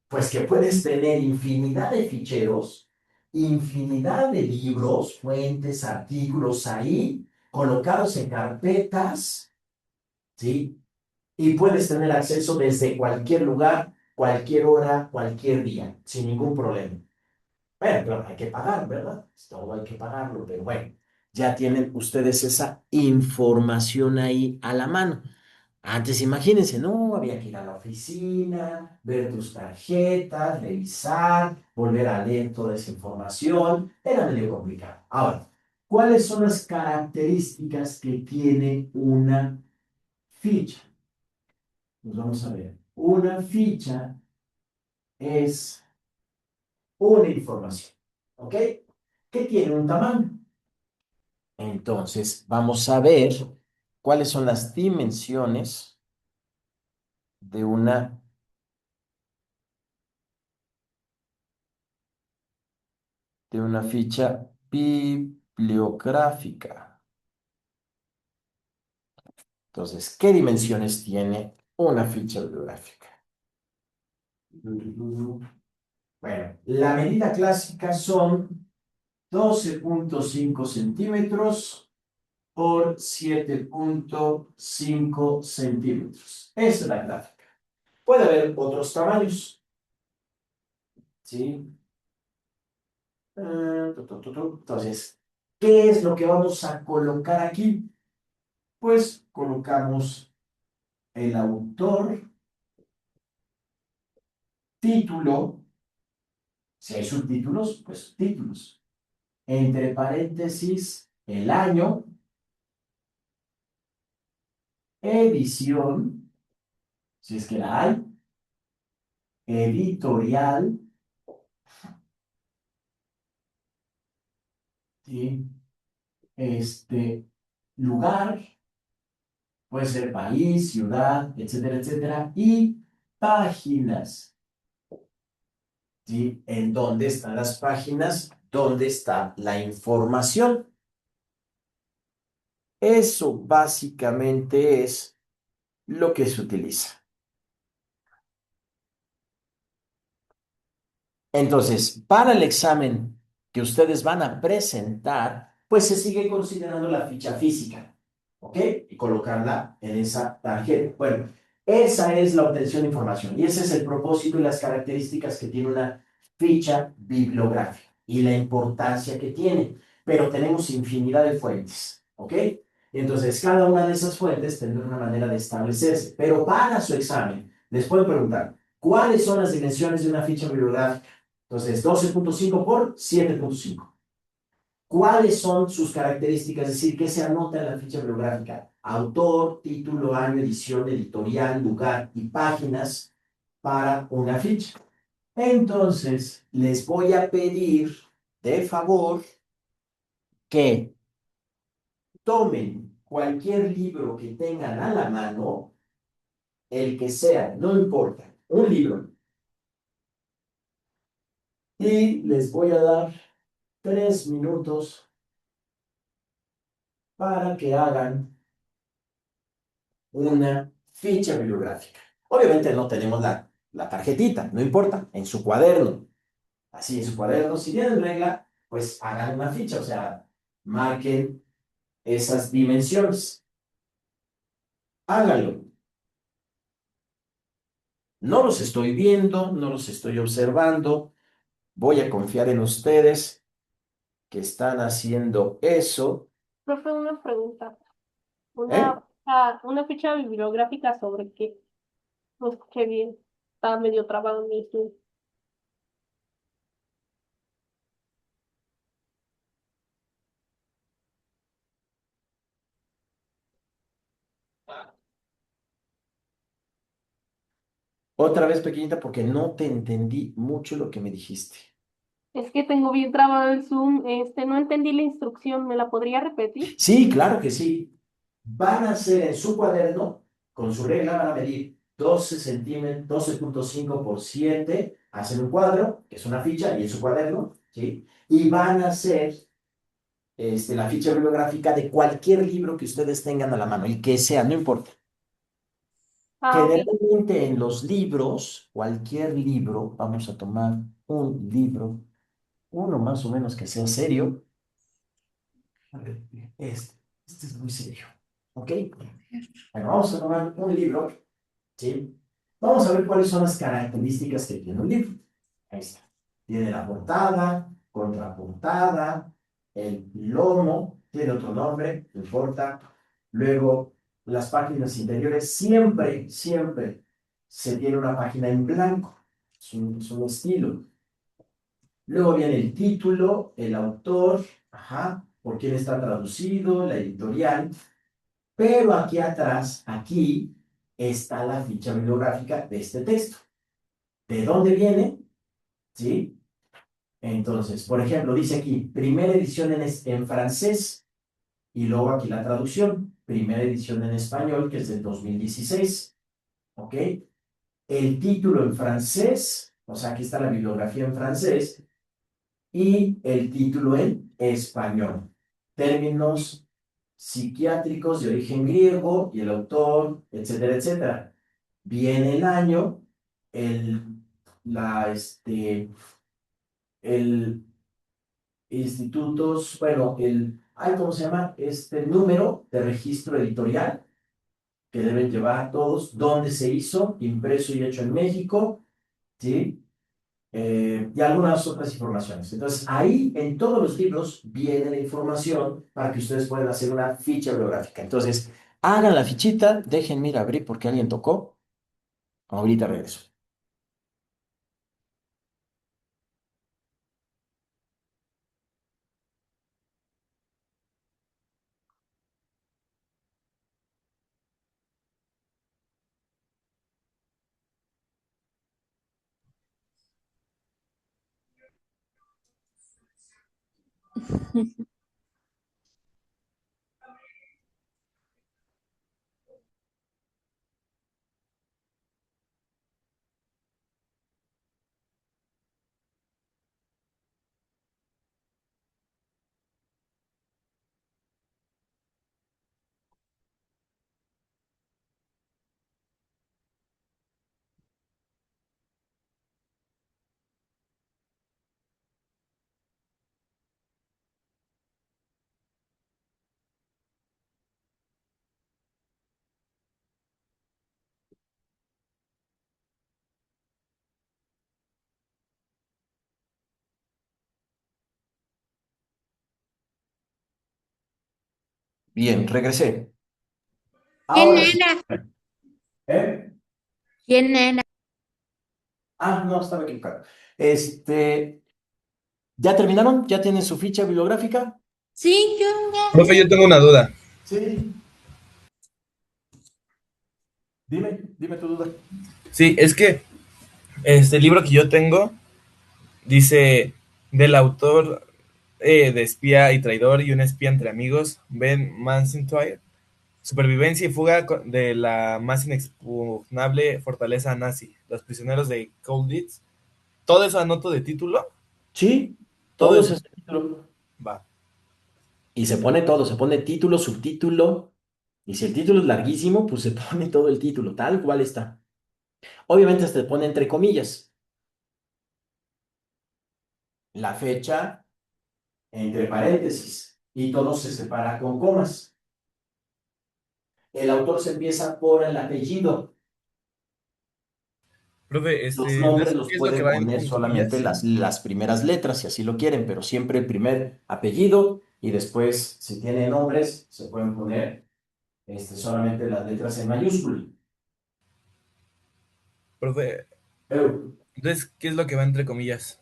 Speaker 1: Pues que puedes tener infinidad de ficheros, infinidad de libros, fuentes, artículos ahí, colocados en carpetas, ¿sí? Y puedes tener acceso desde cualquier lugar, cualquier hora, cualquier día, sin ningún problema. Bueno, claro, hay que pagar, ¿verdad? Todo hay que pagarlo, pero bueno, ya tienen ustedes esa información ahí a la mano. Antes, imagínense, no, había que ir a la oficina, ver tus tarjetas, revisar, volver a leer toda esa información. Era medio complicado. Ahora, ¿cuáles son las características que tiene una ficha? Pues vamos a ver. Una ficha es una información, ¿ok? Que tiene un tamaño. Entonces, vamos a ver cuáles son las dimensiones de una ficha bibliográfica. Entonces, ¿qué dimensiones tiene una ficha bibliográfica? Bueno, la medida clásica son 12,5 centímetros por 7,5 centímetros. Esa es la gráfica. Puede haber otros tamaños, ¿sí? Entonces, ¿qué es lo que vamos a colocar aquí? Pues colocamos el autor, título, si hay subtítulos, pues títulos. Entre paréntesis, el año, edición, si es que la hay, editorial, ¿sí? Lugar, puede ser país, ciudad, etcétera, etcétera, y páginas, ¿sí? ¿En dónde están las páginas? ¿Dónde está la información? Eso básicamente es lo que se utiliza. Entonces, para el examen que ustedes van a presentar, pues se sigue considerando la ficha física, ¿ok? Y colocarla en esa tarjeta. Bueno, esa es la obtención de información y ese es el propósito y las características que tiene una ficha bibliográfica y la importancia que tiene. Pero tenemos infinidad de fuentes, ¿ok? Y entonces, cada una de esas fuentes tendrá una manera de establecerse. Pero para su examen, les puedo preguntar, ¿cuáles son las dimensiones de una ficha bibliográfica? Entonces, 12,5 por 7,5. ¿Cuáles son sus características? Es decir, ¿qué se anota en la ficha bibliográfica? Autor, título, año, edición, editorial, lugar y páginas para una ficha. Entonces, les voy a pedir, de favor, que tomen cualquier libro que tengan a la mano, el que sea, no importa, un libro, y les voy a dar 3 minutos para que hagan una ficha bibliográfica. Obviamente no tenemos la tarjetita, no importa, en su cuaderno. Así, en su cuaderno, si tienen regla, pues hagan una ficha, o sea, marquen esas dimensiones. Háganlo. No los estoy viendo, no los estoy observando. Voy a confiar en ustedes que están haciendo eso.
Speaker 4: Profe, una pregunta.
Speaker 1: ¿Eh?
Speaker 4: Una ficha bibliográfica sobre qué. No escuché bien. Estaba medio trabado mi estudio.
Speaker 1: Otra vez pequeñita porque no te entendí mucho lo que me dijiste.
Speaker 4: Es que tengo bien trabado el Zoom. No entendí la instrucción. ¿Me la podría repetir?
Speaker 1: Sí, claro que sí. Van a hacer en su cuaderno, con su regla, van a medir 12 centímetros, 12,5 por 7, hacen un cuadro, que es una ficha, y en su cuaderno, ¿sí? Y van a hacer la ficha bibliográfica de cualquier libro que ustedes tengan a la mano, el que sea, no importa.
Speaker 4: Ah, ok.
Speaker 1: Generalmente en los libros, cualquier libro, vamos a tomar un libro, uno más o menos que sea serio. A ver, este es muy serio, ¿ok? Bueno, vamos a tomar un libro, ¿sí? Vamos a ver cuáles son las características que tiene un libro. Ahí está. Tiene la portada, contraportada, el lomo, tiene otro nombre, no importa. Luego, las páginas interiores, siempre se tiene una página en blanco. Es un estilo. Luego viene el título, el autor, ajá, por quién está traducido, la editorial. Pero aquí atrás, aquí, está la ficha bibliográfica de este texto. ¿De dónde viene? ¿Sí? Entonces, por ejemplo, dice aquí, primera edición en francés, y luego aquí la traducción, primera edición en español, que es del 2016. ¿Ok? El título en francés, o sea, aquí está la bibliografía en francés, y el título en español. Términos psiquiátricos de origen griego y el autor, etcétera, etcétera. Viene el año, el, el institutos, bueno, ¿cómo se llama? Este número de registro editorial que deben llevar todos, dónde se hizo, impreso y hecho en México, ¿sí? Y algunas otras informaciones. Entonces, ahí en todos los libros viene la información para que ustedes puedan hacer una ficha bibliográfica. Entonces, hagan la fichita, déjenme ir a abrir porque alguien tocó. Ahorita regreso. Bien, regresé.
Speaker 2: ¿Quién
Speaker 1: Ahora sí.
Speaker 2: era?
Speaker 1: ¿Eh?
Speaker 2: ¿Quién era?
Speaker 1: No, estaba equivocado. ¿Ya terminaron? ¿Ya tienen su ficha bibliográfica?
Speaker 2: Sí, yo
Speaker 3: Profe,
Speaker 2: ya.
Speaker 3: yo tengo una duda.
Speaker 1: Sí. Dime tu duda.
Speaker 3: Sí, es que este libro que yo tengo dice del autor de Espía y Traidor y un espía entre amigos, Ben Mancinier, supervivencia y fuga de la más inexpugnable fortaleza nazi, los prisioneros de Colditz. ¿Todo eso anoto de título?
Speaker 1: Sí,
Speaker 3: Todo
Speaker 1: todo
Speaker 3: eso
Speaker 1: ese título.
Speaker 3: va.
Speaker 1: Y se pone todo, se pone título, subtítulo. Y si el título es larguísimo, pues se pone todo el título, tal cual está. Obviamente se pone entre comillas la fecha entre paréntesis y todo se separa con comas. El autor se empieza por el apellido.
Speaker 3: Profe,
Speaker 1: Los nombres
Speaker 3: entonces,
Speaker 1: los
Speaker 3: ¿qué es lo que
Speaker 1: pueden
Speaker 3: va
Speaker 1: poner
Speaker 3: en
Speaker 1: solamente
Speaker 3: comillas?
Speaker 1: las primeras letras, si así lo quieren, pero siempre el primer apellido y después, si tiene nombres, se pueden poner solamente las letras en mayúscula.
Speaker 3: Profe,
Speaker 1: Pero,
Speaker 3: entonces, ¿qué es lo que va entre comillas?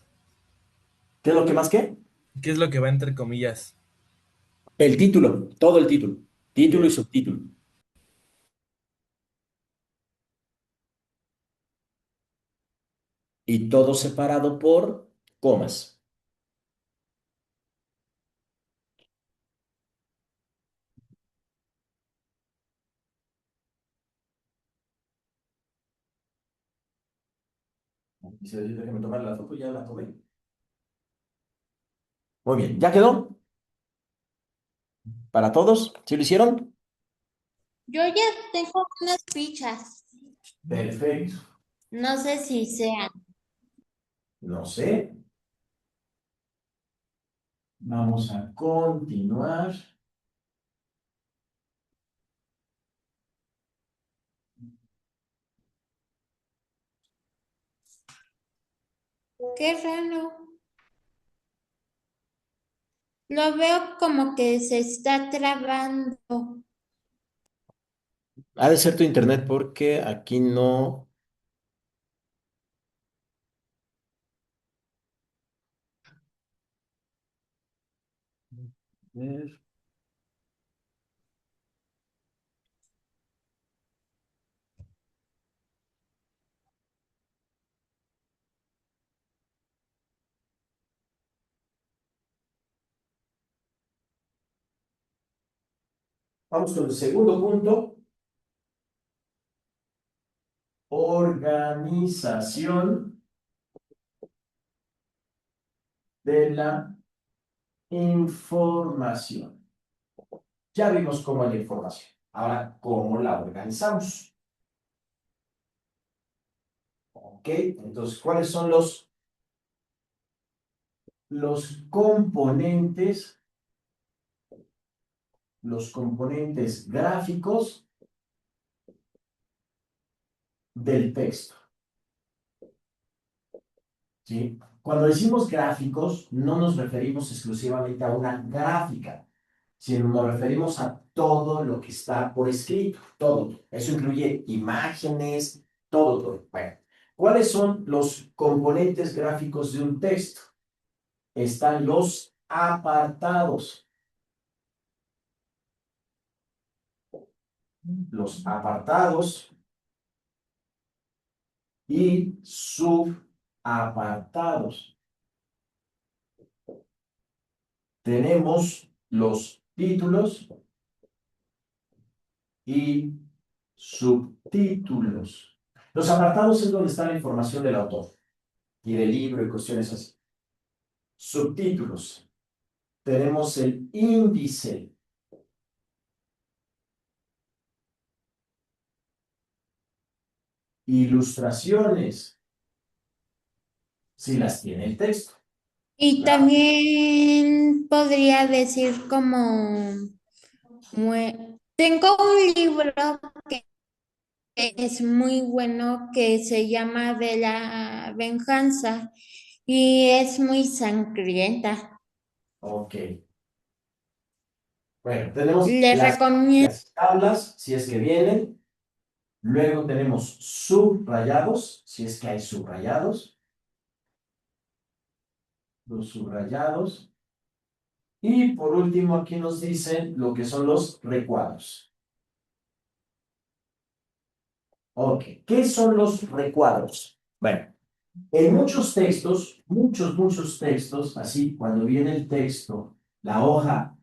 Speaker 1: ¿qué es lo que más qué?
Speaker 3: ¿Qué es lo que va entre comillas?
Speaker 1: El título, todo el título. Título y
Speaker 3: Bien.
Speaker 1: subtítulo. Y todo separado por comas. Dice, déjame tomar la foto, ya la tomé. Muy bien, ¿ya quedó? ¿Para todos? ¿Sí lo hicieron?
Speaker 2: Yo ya tengo unas fichas.
Speaker 1: Perfecto.
Speaker 2: No sé si sean.
Speaker 1: No sé. Vamos a continuar.
Speaker 2: Qué raro. Lo veo como que se está trabando.
Speaker 1: Ha de ser tu internet porque aquí no. A ver. Vamos con el segundo punto. Organización de la información. Ya vimos cómo es la información. Ahora, ¿cómo la organizamos? Ok, entonces, ¿cuáles son los componentes gráficos del texto? ¿Sí? Cuando decimos gráficos, no nos referimos exclusivamente a una gráfica, sino nos referimos a todo lo que está por escrito, todo. Eso incluye imágenes, todo, todo. Bueno, ¿cuáles son los componentes gráficos de un texto? Están los apartados. Los apartados y subapartados. Tenemos los títulos y subtítulos. Los apartados es donde está la información del autor y del libro y cuestiones así. Subtítulos. Tenemos el índice. Ilustraciones, si las tiene el texto.
Speaker 2: Y
Speaker 1: Claro.
Speaker 2: también podría decir como, tengo un libro que es muy bueno que se llama De la Venganza y es muy sangrienta.
Speaker 1: Ok. Bueno, tenemos
Speaker 2: Le recomiendo.
Speaker 1: las tablas, si es que vienen. Luego tenemos subrayados, si es que hay subrayados. Los subrayados. Y por último, aquí nos dicen lo que son los recuadros. Ok, ¿qué son los recuadros? Bueno, en muchos textos, muchos textos, así, cuando viene el texto, la hoja,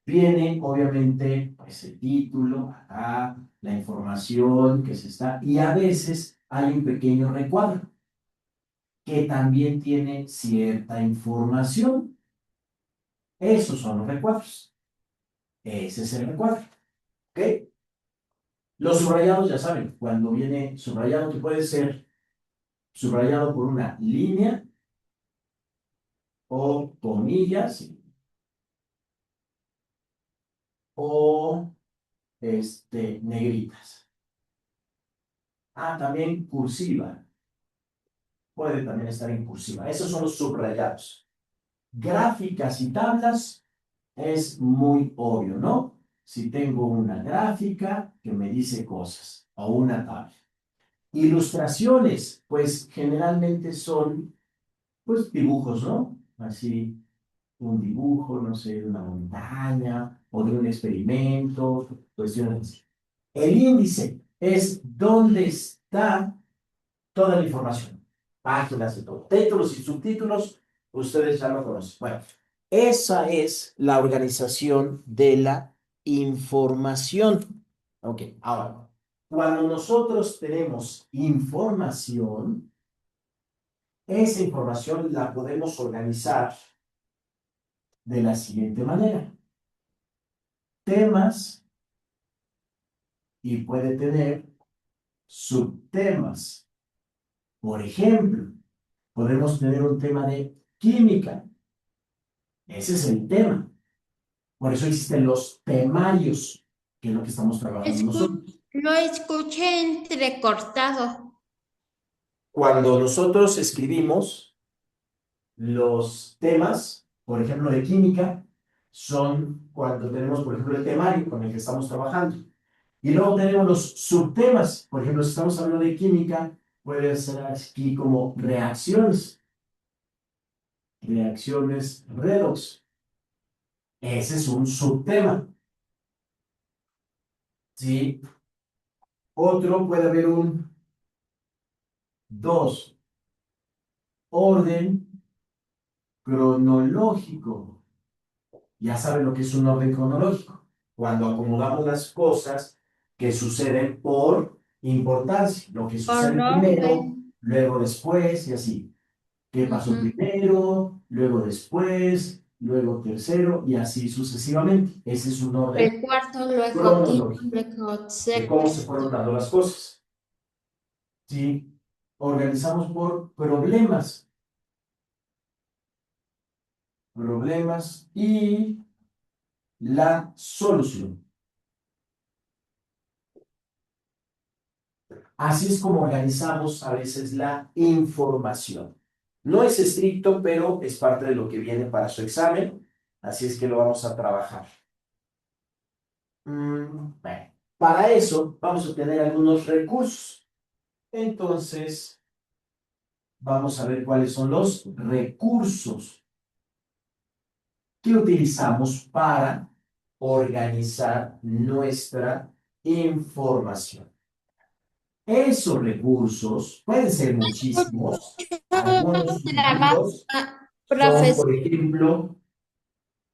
Speaker 1: viene obviamente pues el título, acá, la información que se está, y a veces hay un pequeño recuadro que también tiene cierta información. Esos son los recuadros. Ese es el recuadro. ¿Ok? Los subrayados, ya saben, cuando viene subrayado, que puede ser subrayado por una línea o comillas o negritas. Ah, también cursiva. Puede también estar en cursiva. Esos son los subrayados. Gráficas y tablas es muy obvio, ¿no? Si tengo una gráfica que me dice cosas o una tabla. Ilustraciones, pues generalmente son, pues, dibujos, ¿no? Así, un dibujo, no sé, de una montaña o de un experimento, cuestiones así. El índice es donde está toda la información, páginas y todo, títulos y subtítulos, ustedes ya lo conocen. Bueno, esa es la organización de la información. Ok, ahora, cuando nosotros tenemos información, esa información la podemos organizar de la siguiente manera. Temas y puede tener subtemas. Por ejemplo, podemos tener un tema de química. Ese es el tema. Por eso existen los temarios, que es lo que estamos trabajando nosotros.
Speaker 2: Lo escuché entrecortado.
Speaker 1: Cuando nosotros escribimos los temas, por ejemplo, de química, son cuando tenemos, por ejemplo, el temario con el que estamos trabajando. Y luego tenemos los subtemas. Por ejemplo, si estamos hablando de química, puede ser aquí como reacciones. Reacciones redox. Ese es un subtema. ¿Sí? Otro puede haber un 2. Orden cronológico. Ya saben lo que es un orden cronológico. Cuando acomodamos las cosas que suceden por importancia. Lo que sucede
Speaker 2: Por
Speaker 1: primero,
Speaker 2: orden.
Speaker 1: luego después y así. ¿Qué pasó primero? Luego después, luego tercero y así sucesivamente. Ese es un orden
Speaker 2: El cuarto, luego quinto,
Speaker 1: cronológico
Speaker 2: luego
Speaker 1: de cómo se fueron
Speaker 2: sexto.
Speaker 1: dando las cosas. ¿Sí? Organizamos por problemas. Problemas y la solución. Así es como organizamos a veces la información. No es estricto, pero es parte de lo que viene para su examen. Así es que lo vamos a trabajar. Bueno, para eso vamos a tener algunos recursos. Entonces, vamos a ver cuáles son los recursos que utilizamos para organizar nuestra información. Esos recursos pueden ser muchísimos. Algunos
Speaker 2: Trabajo,
Speaker 1: sugeridos son,
Speaker 2: profesor.
Speaker 1: por ejemplo,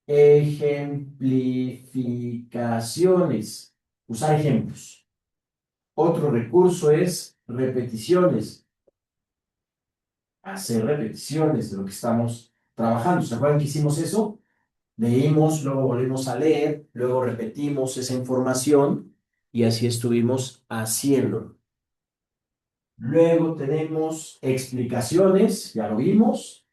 Speaker 1: ejemplificaciones. Usar ejemplos. Otro recurso es repeticiones. Hacer repeticiones de lo que estamos trabajando. ¿Se acuerdan que hicimos eso? Leímos, luego volvimos a leer, luego repetimos esa información y así estuvimos haciéndolo. Luego tenemos explicaciones, ya lo vimos,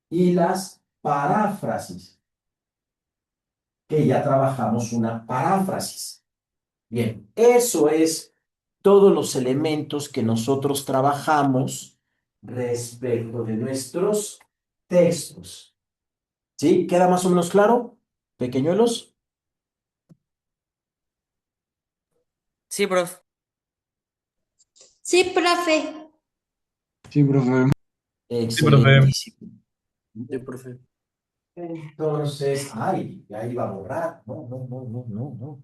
Speaker 1: y las paráfrasis, que ya trabajamos una paráfrasis. Bien, eso es todos los elementos que nosotros trabajamos respecto de nuestros textos. ¿Sí? ¿Queda más o menos claro, pequeñuelos?
Speaker 6: Sí, profe.
Speaker 2: Sí, profe.
Speaker 3: Sí, profe. Sí, profe.
Speaker 1: Excelentísimo.
Speaker 5: Sí, profe.
Speaker 1: Entonces, ay, ya iba a borrar. No, no, no, no, no, no.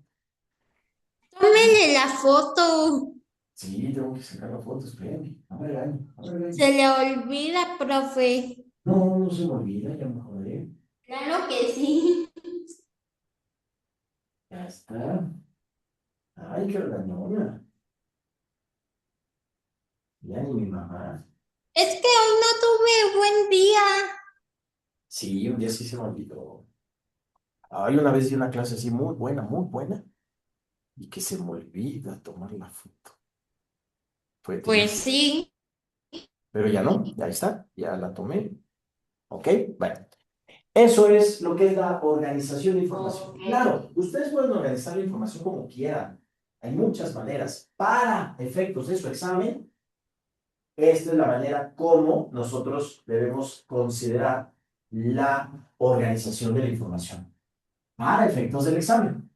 Speaker 2: Tómele la foto.
Speaker 1: Sí, tengo que sacar la foto, espérame. A ver, a ver.
Speaker 2: Se le olvida, profe.
Speaker 1: No, no se me olvida, ya me acordé.
Speaker 2: Claro que sí.
Speaker 1: Ya está. Ay, qué regañona. Ya ni mi mamá.
Speaker 2: Es que hoy no tuve buen día.
Speaker 1: Sí, un día sí se me olvidó. Ay, una vez di una clase así muy buena. Y que se me olvida tomar la foto. Fue
Speaker 2: Pues
Speaker 1: triste.
Speaker 2: sí.
Speaker 1: Pero ya no, ya está, ya la tomé. ¿Ok? Bueno. Eso es lo que es la organización de información.
Speaker 2: Ok.
Speaker 1: Claro, ustedes pueden organizar la información como quieran. Hay muchas maneras. Para efectos de su examen, esta es la manera como nosotros debemos considerar la organización de la información. Para efectos del examen.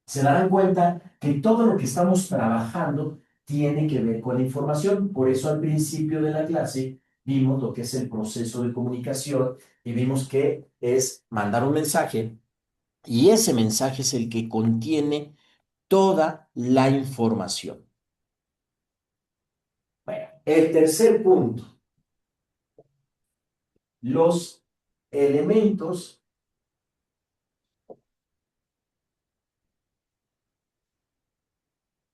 Speaker 1: Se darán cuenta que todo lo que estamos trabajando tiene que ver con la información. Por eso al principio de la clase vimos lo que es el proceso de comunicación y vimos que es mandar un mensaje y ese mensaje es el que contiene toda la información. Bueno, el tercer punto, los elementos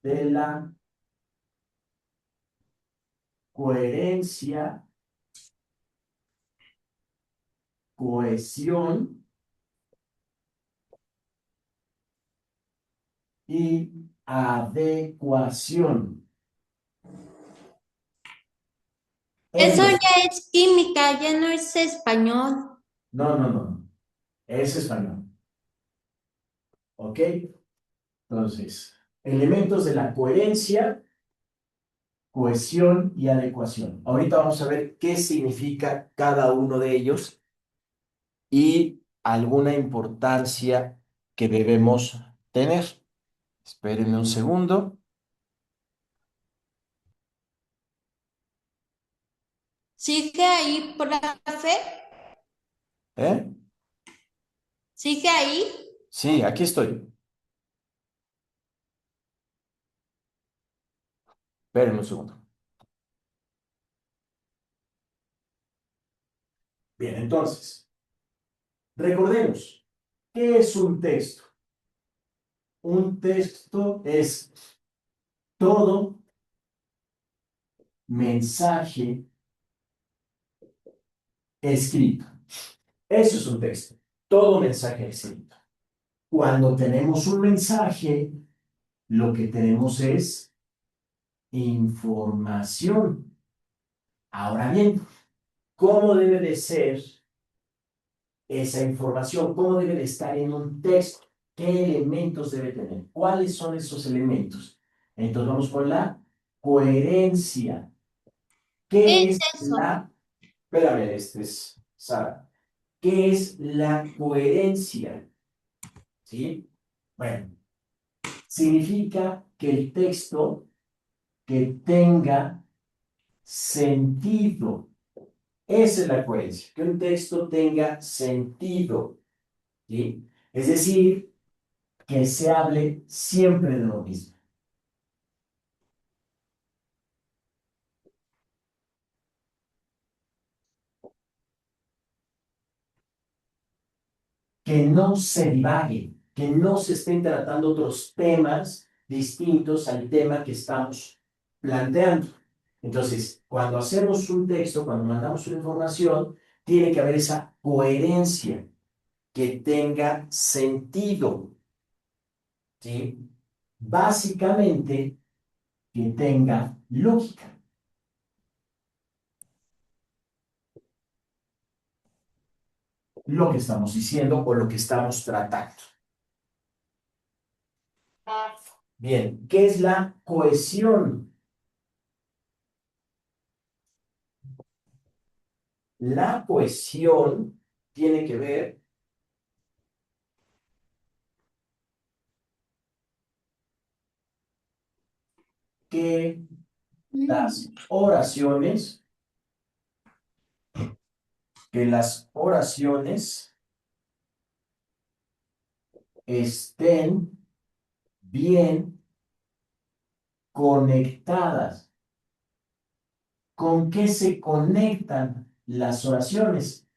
Speaker 1: de la coherencia, cohesión y adecuación.
Speaker 2: Eso
Speaker 1: Entonces,
Speaker 2: ya es química, ya no es español.
Speaker 1: no. Es español. ¿Ok? Entonces, elementos de la coherencia, cohesión y adecuación. Ahorita vamos a ver qué significa cada uno de ellos y alguna importancia que debemos tener. Espérenme un segundo.
Speaker 2: ¿Sigue ahí, profe?
Speaker 1: ¿Eh?
Speaker 2: ¿Sigue ahí?
Speaker 1: Sí, aquí estoy. Espérenme un segundo. Bien, entonces, recordemos, ¿qué es un texto? Un texto es todo mensaje escrito. Eso es un texto. Todo mensaje escrito. Cuando tenemos un mensaje, lo que tenemos es información. Ahora bien, ¿cómo debe de ser esa información? ¿Cómo debe de estar en un texto? ¿Qué elementos debe tener? ¿Cuáles son esos elementos? Entonces vamos con la coherencia.
Speaker 2: ¿Qué
Speaker 1: ¿Qué
Speaker 2: es
Speaker 1: es
Speaker 2: eso?
Speaker 1: la... Espérame, este es Sara. ¿Qué es la coherencia? ¿Sí? Bueno, significa que el texto que tenga sentido. Esa es la coherencia, que un texto tenga sentido. ¿Sí? Es decir, que se hable siempre de lo mismo. Que no se divague, que no se estén tratando otros temas distintos al tema que estamos planteando. Entonces, cuando hacemos un texto, cuando mandamos una información, tiene que haber esa coherencia, que tenga sentido, ¿sí? Básicamente, que tenga lógica. Lo que estamos diciendo o lo que estamos tratando. Bien, ¿qué es la cohesión? La cohesión tiene que ver que oraciones, que las oraciones estén bien conectadas. ¿Con qué se conectan las oraciones?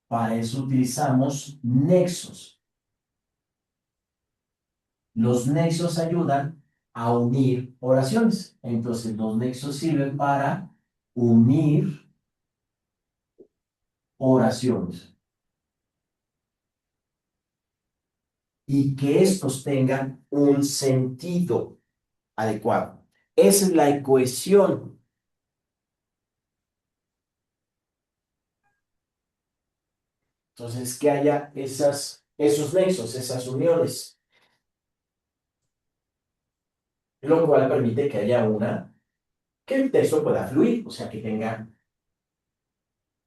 Speaker 1: Para eso utilizamos nexos. Los nexos ayudan a unir oraciones. Entonces, los nexos sirven para unir oraciones. Y que estos tengan un sentido adecuado. Esa es la cohesión. Entonces, que haya esos nexos, esas uniones, lo cual permite que haya que el texto pueda fluir, o sea, que tenga,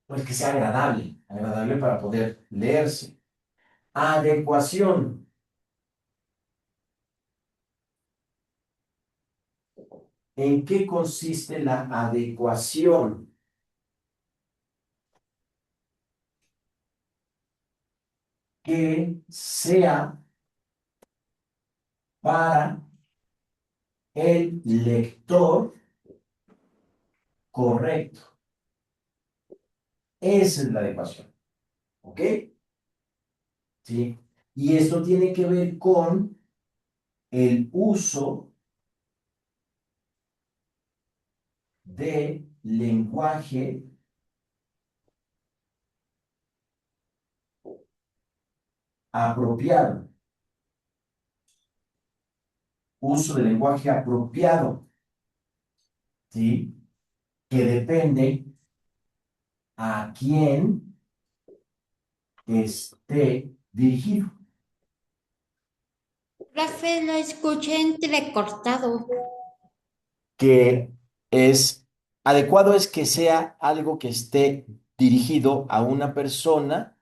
Speaker 1: pues que sea agradable para poder leerse. Adecuación. ¿En qué consiste la adecuación? Que sea para el lector correcto. Esa es la adecuación. ¿Ok? ¿Sí? Y esto tiene que ver con el uso de lenguaje apropiado. Uso del lenguaje apropiado, ¿sí? Que depende a quién esté dirigido.
Speaker 2: Profe, lo escuché entrecortado.
Speaker 1: Que es adecuado es que sea algo que esté dirigido a una persona,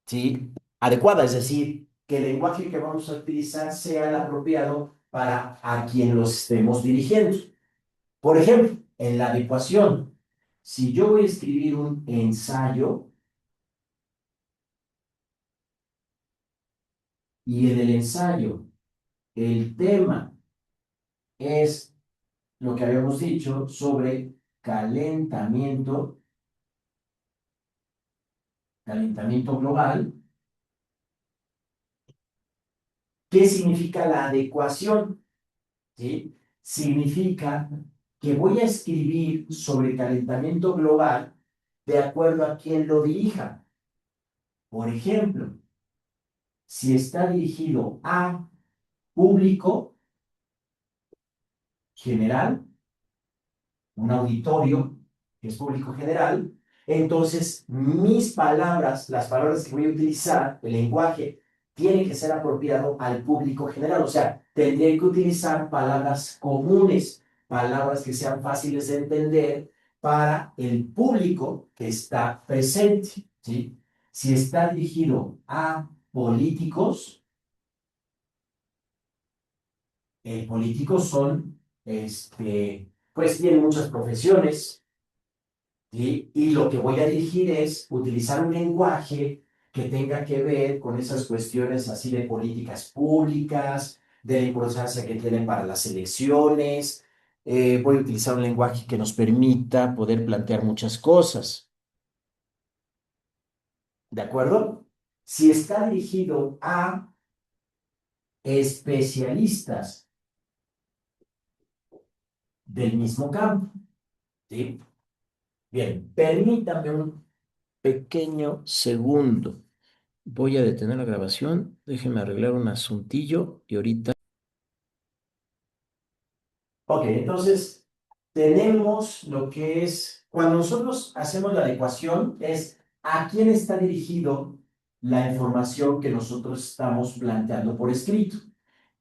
Speaker 1: ¿sí? Adecuada, es decir, que el lenguaje que vamos a utilizar sea el apropiado para a quien lo estemos dirigiendo. Por ejemplo, en la adecuación, si yo voy a escribir un ensayo y en el ensayo el tema es lo que habíamos dicho sobre calentamiento global. ¿Qué significa la adecuación? ¿Sí? Significa que voy a escribir sobre calentamiento global de acuerdo a quien lo dirija. Por ejemplo, si está dirigido a público general, un auditorio que es público general, entonces mis palabras, las palabras que voy a utilizar, el lenguaje, tiene que ser apropiado al público general. O sea, tendría que utilizar palabras comunes, palabras que sean fáciles de entender para el público que está presente, ¿sí? Si está dirigido a políticos, políticos son, pues tienen muchas profesiones, ¿sí? Y lo que voy a dirigir es utilizar un lenguaje que tenga que ver con esas cuestiones así de políticas públicas, de la importancia que tienen para las elecciones. Voy a utilizar un lenguaje que nos permita poder plantear muchas cosas. ¿De acuerdo? Si está dirigido a especialistas del mismo campo, ¿sí? Bien, permítame un pequeño segundo. Voy a detener la grabación. Déjenme arreglar un asuntillo y ahorita. Ok, entonces tenemos lo que es, cuando nosotros hacemos la adecuación, es a quién está dirigido la información que nosotros estamos planteando por escrito.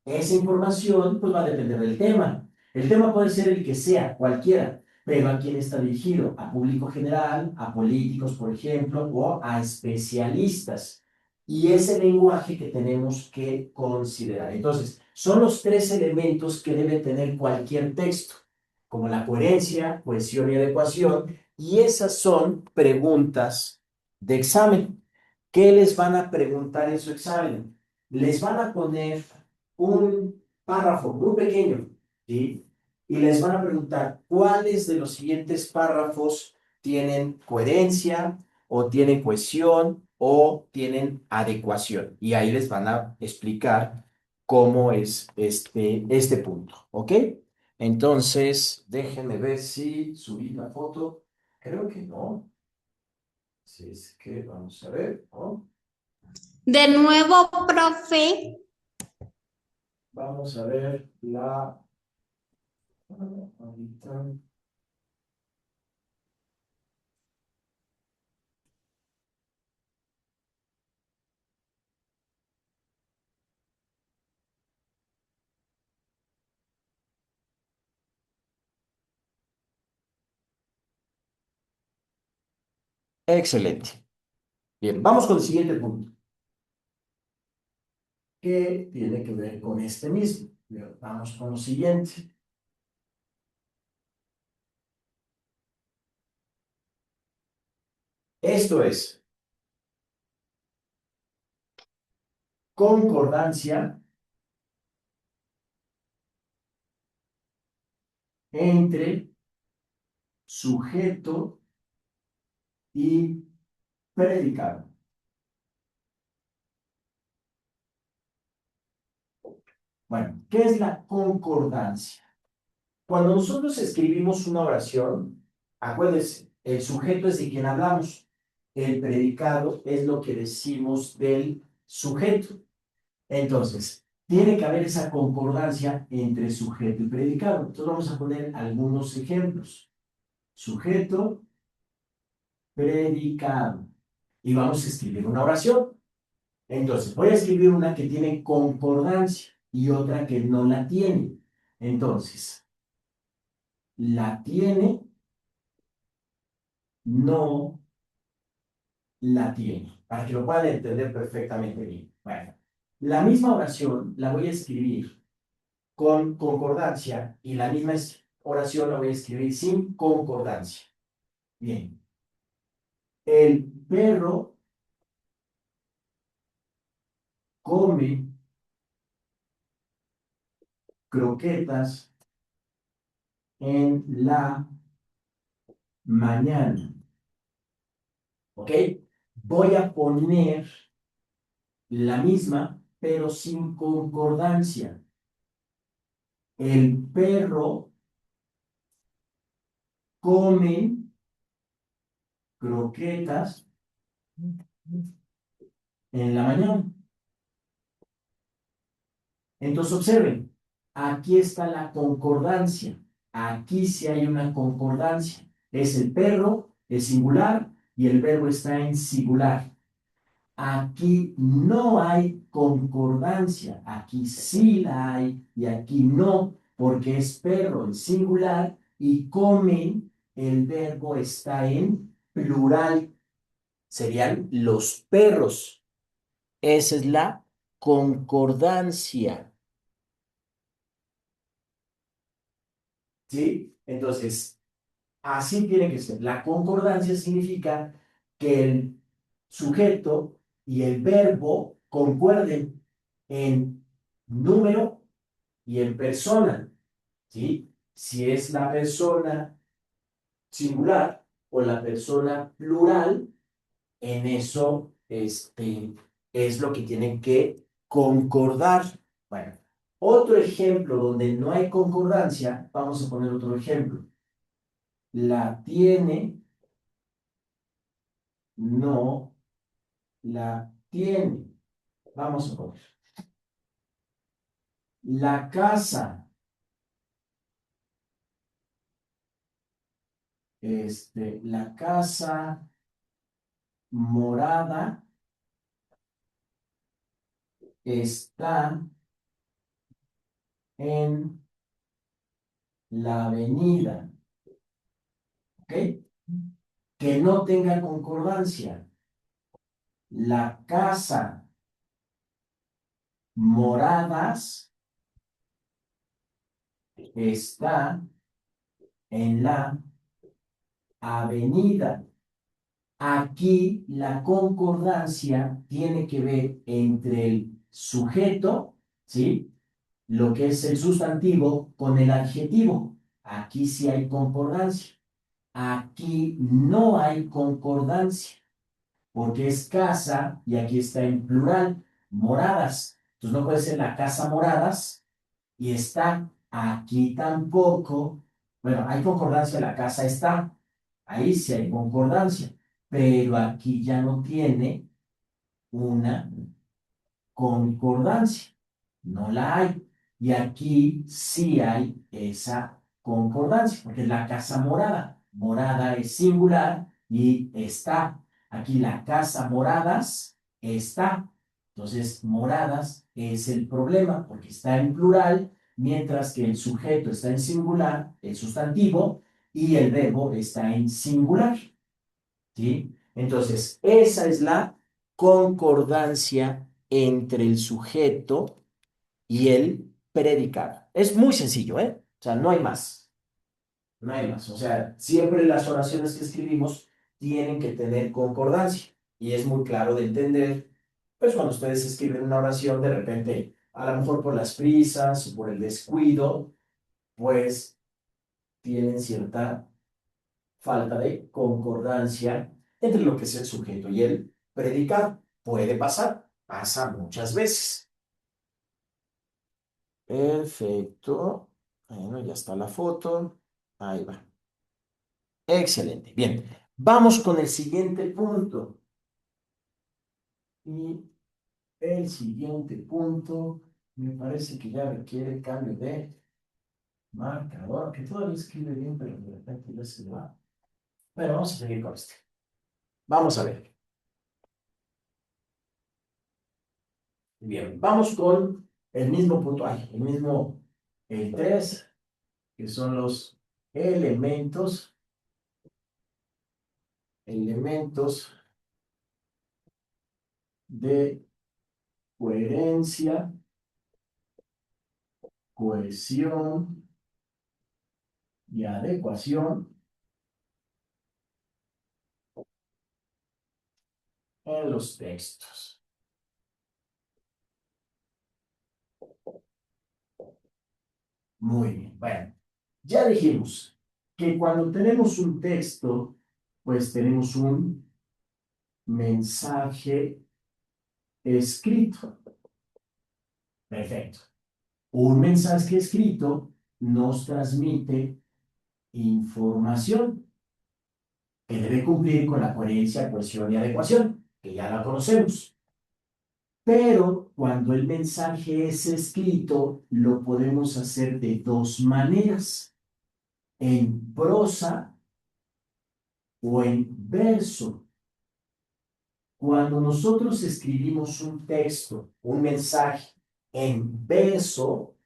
Speaker 1: Esa información pues va a depender del tema. El tema puede ser el que sea, cualquiera, pero ¿a quién está dirigido? A público general, a políticos, por ejemplo, o a especialistas. Y es el lenguaje que tenemos que considerar. Entonces, son los tres elementos que debe tener cualquier texto, como la coherencia, cohesión y adecuación, y esas son preguntas de examen. ¿Qué les van a preguntar en su examen? Les van a poner un párrafo muy pequeño, ¿sí? Y les van a preguntar cuáles de los siguientes párrafos tienen coherencia o tienen cohesión o tienen adecuación. Y ahí les van a explicar cómo es este punto, ¿ok? Entonces, déjenme ver si subí la foto. Creo que no. Así es que vamos a ver, ¿no?
Speaker 2: De nuevo, profe.
Speaker 1: Vamos a ver la... Ahorita. Excelente. Bien, vamos con el siguiente punto, que tiene que ver con este mismo. Bien, vamos con lo siguiente. Esto es concordancia entre sujeto y predicado. Bueno, ¿qué es la concordancia? Cuando nosotros escribimos una oración, acuérdense, el sujeto es de quien hablamos. El predicado es lo que decimos del sujeto. Entonces, tiene que haber esa concordancia entre sujeto y predicado. Entonces, vamos a poner algunos ejemplos. Sujeto, predicado. Y vamos a escribir una oración. Entonces, voy a escribir una que tiene concordancia y otra que no la tiene. Entonces, la tiene, no la tiene, para que lo puedan entender perfectamente bien. Bueno, la misma oración la voy a escribir con concordancia y la misma oración la voy a escribir sin concordancia. Bien. El perro come croquetas en la mañana. ¿Ok? Voy a poner la misma, pero sin concordancia. El perro come croquetas en la mañana. Entonces observen, aquí está la concordancia. Aquí sí hay una concordancia. Es el perro, es singular, y el verbo está en singular. Aquí no hay concordancia. Aquí sí la hay y aquí no, porque es perro en singular y comen, el verbo está en plural. Serían los perros. Esa es la concordancia. ¿Sí? Entonces, así tiene que ser. La concordancia significa que el sujeto y el verbo concuerden en número y en persona. ¿Sí? Si es la persona singular o la persona plural, en eso es lo que tienen que concordar. Bueno, otro ejemplo donde no hay concordancia, vamos a poner otro ejemplo. La tiene, no la tiene. Vamos a poner. La casa, la casa morada está en la avenida. ¿Ok? Que no tenga concordancia. La casa moradas está en la avenida. Aquí la concordancia tiene que ver entre el sujeto, ¿sí? Lo que es el sustantivo con el adjetivo. Aquí sí hay concordancia. Aquí no hay concordancia, porque es casa y aquí está en plural, moradas. Entonces no puede ser la casa moradas y está aquí tampoco. Bueno, hay concordancia, la casa está. Ahí sí hay concordancia, pero aquí ya no tiene una concordancia. No la hay. Y aquí sí hay esa concordancia, porque es la casa morada. Morada es singular y está. Aquí la casa moradas está. Entonces, moradas es el problema, porque está en plural, mientras que el sujeto está en singular, el sustantivo, y el verbo está en singular. ¿Sí? Entonces, esa es la concordancia entre el sujeto y el predicado. Es muy sencillo, ¿eh? O sea, no hay más. No hay más. O sea, siempre las oraciones que escribimos tienen que tener concordancia. Y es muy claro de entender, pues cuando ustedes escriben una oración, de repente, a lo mejor por las prisas o por el descuido, pues tienen cierta falta de concordancia entre lo que es el sujeto y el predicado. Puede pasar, pasa muchas veces. Perfecto. Bueno, ya está la foto. Ahí va. Excelente. Bien. Vamos con el siguiente punto. Y el siguiente punto me parece que ya requiere cambio de marcador, que todavía escribe bien, pero de repente ya se va. Bueno, vamos a seguir con este. Vamos a ver. Bien, vamos con el mismo puntuaje, el 3, que son los elementos de coherencia, cohesión y adecuación en los textos. Muy bien, bueno, ya dijimos que cuando tenemos un texto, pues tenemos un mensaje escrito. Perfecto. Un mensaje escrito nos transmite información que debe cumplir con la coherencia, cohesión y adecuación, que ya la conocemos. Pero cuando el mensaje es escrito, lo podemos hacer de dos maneras, en prosa o en verso. Cuando nosotros escribimos un texto, un mensaje en verso,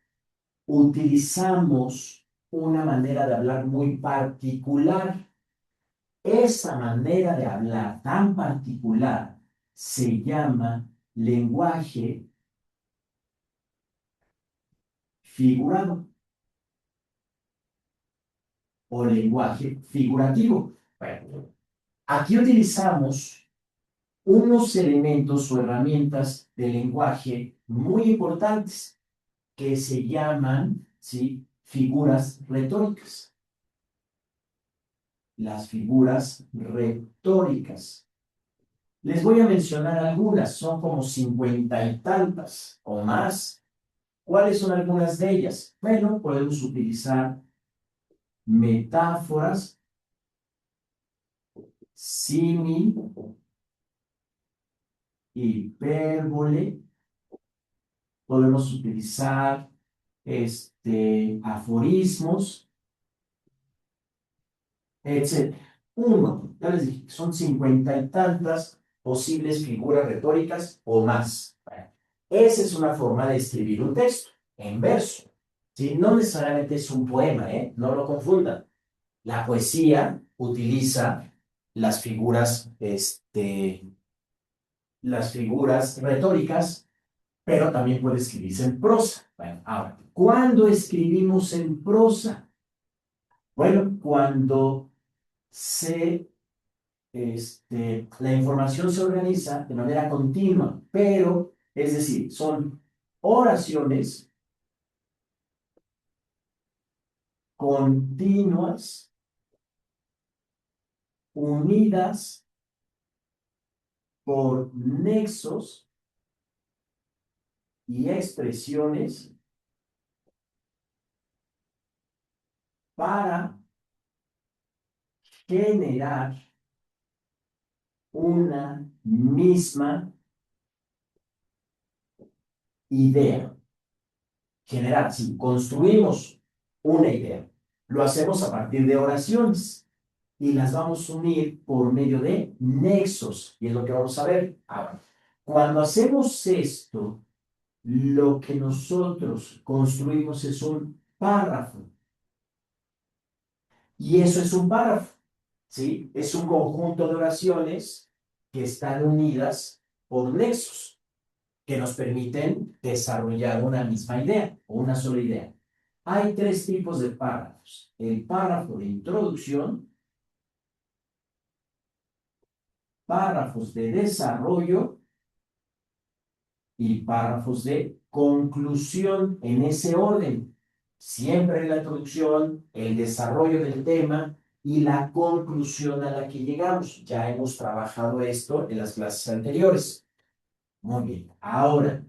Speaker 1: utilizamos una manera de hablar muy particular. Esa manera de hablar tan particular se llama lenguaje figurado o lenguaje figurativo. Bueno, aquí utilizamos unos elementos o herramientas de lenguaje muy importantes que se llaman, ¿sí?, figuras retóricas. Las figuras retóricas. Les voy a mencionar algunas, son como 50 y tantas o más. ¿Cuáles son algunas de ellas? Bueno, podemos utilizar metáforas, símil, hipérbole, podemos utilizar aforismos, etc. Uno, ya les dije, son 50 y tantas posibles figuras retóricas o más. Bueno, esa es una forma de escribir un texto en verso. ¿Sí? No necesariamente es un poema, ¿eh? No lo confundan. La poesía utiliza las figuras, las figuras retóricas, pero también puede escribirse en prosa. Bueno, ahora, ¿cuándo escribimos en prosa? Bueno, cuando la información se organiza de manera continua, pero, es decir, son oraciones continuas, unidas por nexos y expresiones para generar una misma idea. Generar, si construimos una idea, lo hacemos a partir de oraciones y las vamos a unir por medio de nexos, y es lo que vamos a ver ahora. Cuando hacemos esto, lo que nosotros construimos es un párrafo. Y eso es un párrafo, ¿sí? Es un conjunto de oraciones que están unidas por nexos, que nos permiten desarrollar una misma idea o una sola idea. Hay tres tipos de párrafos. El párrafo de introducción, párrafos de desarrollo y párrafos de conclusión en ese orden. Siempre la introducción, el desarrollo del tema y la conclusión a la que llegamos. Ya hemos trabajado esto en las clases anteriores. Muy bien. Ahora,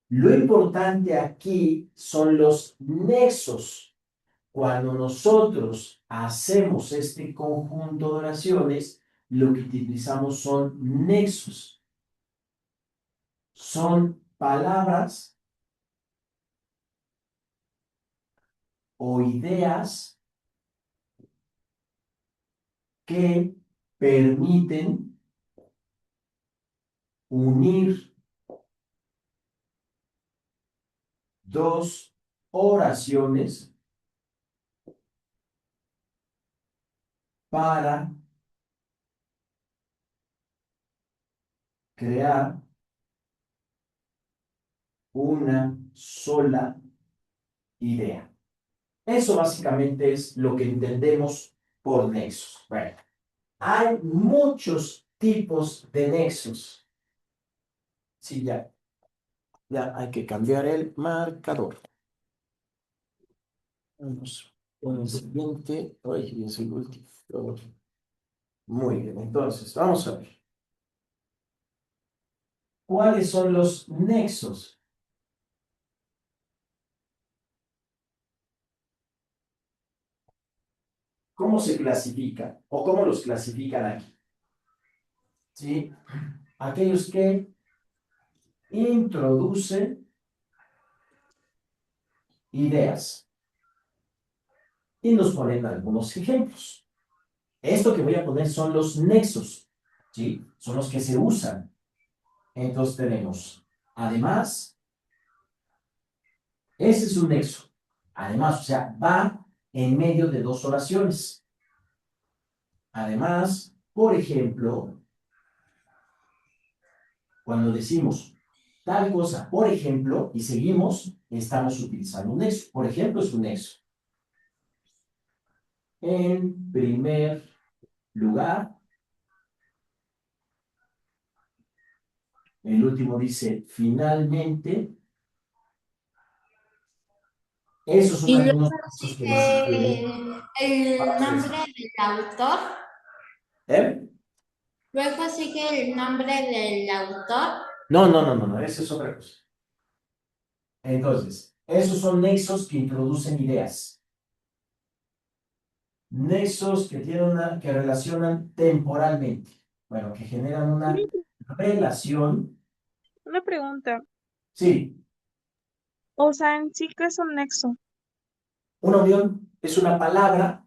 Speaker 1: lo importante aquí son los nexos. Cuando nosotros hacemos este conjunto de oraciones, lo que utilizamos son nexos. Son palabras o ideas que permiten unir dos oraciones para crear una sola idea. Eso básicamente es lo que entendemos por nexos. Bueno, hay muchos tipos de nexos. Sí, ya hay que cambiar el marcador. Vamos con el siguiente. Ay, es el último. Muy bien, entonces, vamos a ver. ¿Cuáles son los nexos? ¿Cómo se clasifican? ¿O cómo los clasifican aquí? ¿Sí? Aquellos que introducen ideas. Y nos ponen algunos ejemplos. Esto que voy a poner son los nexos, ¿sí? Son los que se usan. Entonces tenemos, además, ese es un nexo. Además, o sea, va en medio de dos oraciones. Además, por ejemplo, cuando decimos tal cosa, por ejemplo, y seguimos, estamos utilizando un nexo. Por ejemplo, es un nexo. En primer lugar, el último dice, finalmente, esos son
Speaker 2: Y luego
Speaker 1: algunos nexos que nos
Speaker 2: sigue
Speaker 1: sirven.
Speaker 2: el nombre del autor.
Speaker 1: ¿Eh?
Speaker 2: Luego sigue el nombre del autor.
Speaker 1: No, esa es otra cosa. Entonces, esos son nexos que introducen ideas. Nexos que tienen que relacionan temporalmente. Bueno, que generan una relación.
Speaker 7: Una pregunta.
Speaker 1: Sí,
Speaker 7: O sea, en sí, ¿qué es un nexo?
Speaker 1: una unión es una palabra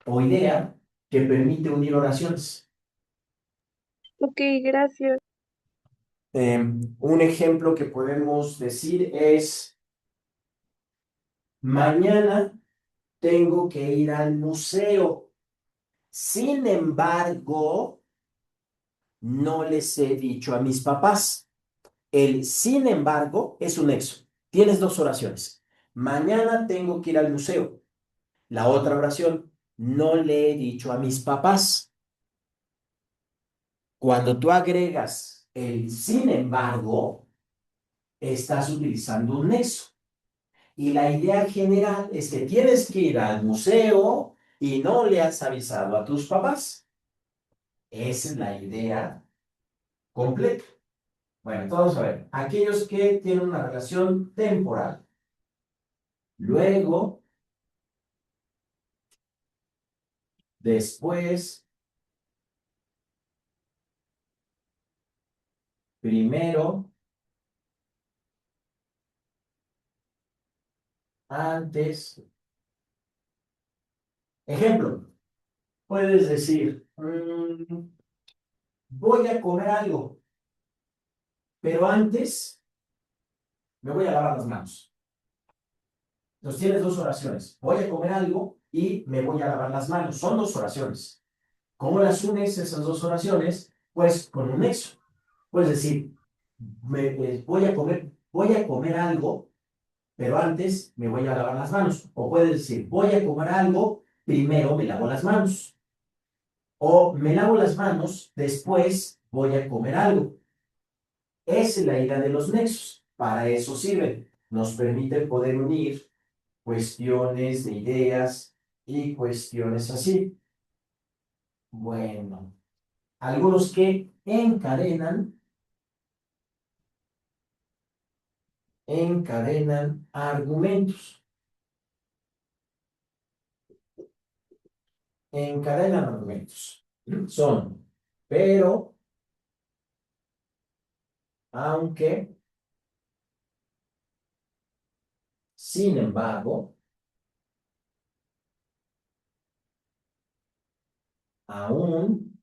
Speaker 1: o idea que permite unir oraciones.
Speaker 7: Ok, gracias.
Speaker 1: Un ejemplo que podemos decir es, mañana tengo que ir al museo. Sin embargo, no les he dicho a mis papás. El sin embargo es un nexo. Tienes dos oraciones. Mañana tengo que ir al museo. La otra oración, no le he dicho a mis papás. Cuando tú agregas el sin embargo, estás utilizando un nexo. Y la idea general es que tienes que ir al museo y no le has avisado a tus papás. Esa es la idea completa. Bueno, entonces vamos a ver. Aquellos que tienen una relación temporal. Luego, después, primero, antes. Ejemplo, puedes decir, voy a comer algo, pero antes me voy a lavar las manos. Entonces tienes dos oraciones. Voy a comer algo y me voy a lavar las manos. Son dos oraciones. ¿Cómo las unes esas dos oraciones? Pues con un nexo. Puedes decir, voy a comer algo, pero antes me voy a lavar las manos. O puedes decir, voy a comer algo, primero me lavo las manos. O me lavo las manos, después voy a comer algo. Esa es la idea de los nexos. Para eso sirven. Nos permiten poder unir cuestiones de ideas y cuestiones así. Bueno, algunos que encadenan argumentos. encadenan argumentos. Son, pero, aunque, sin embargo, aún,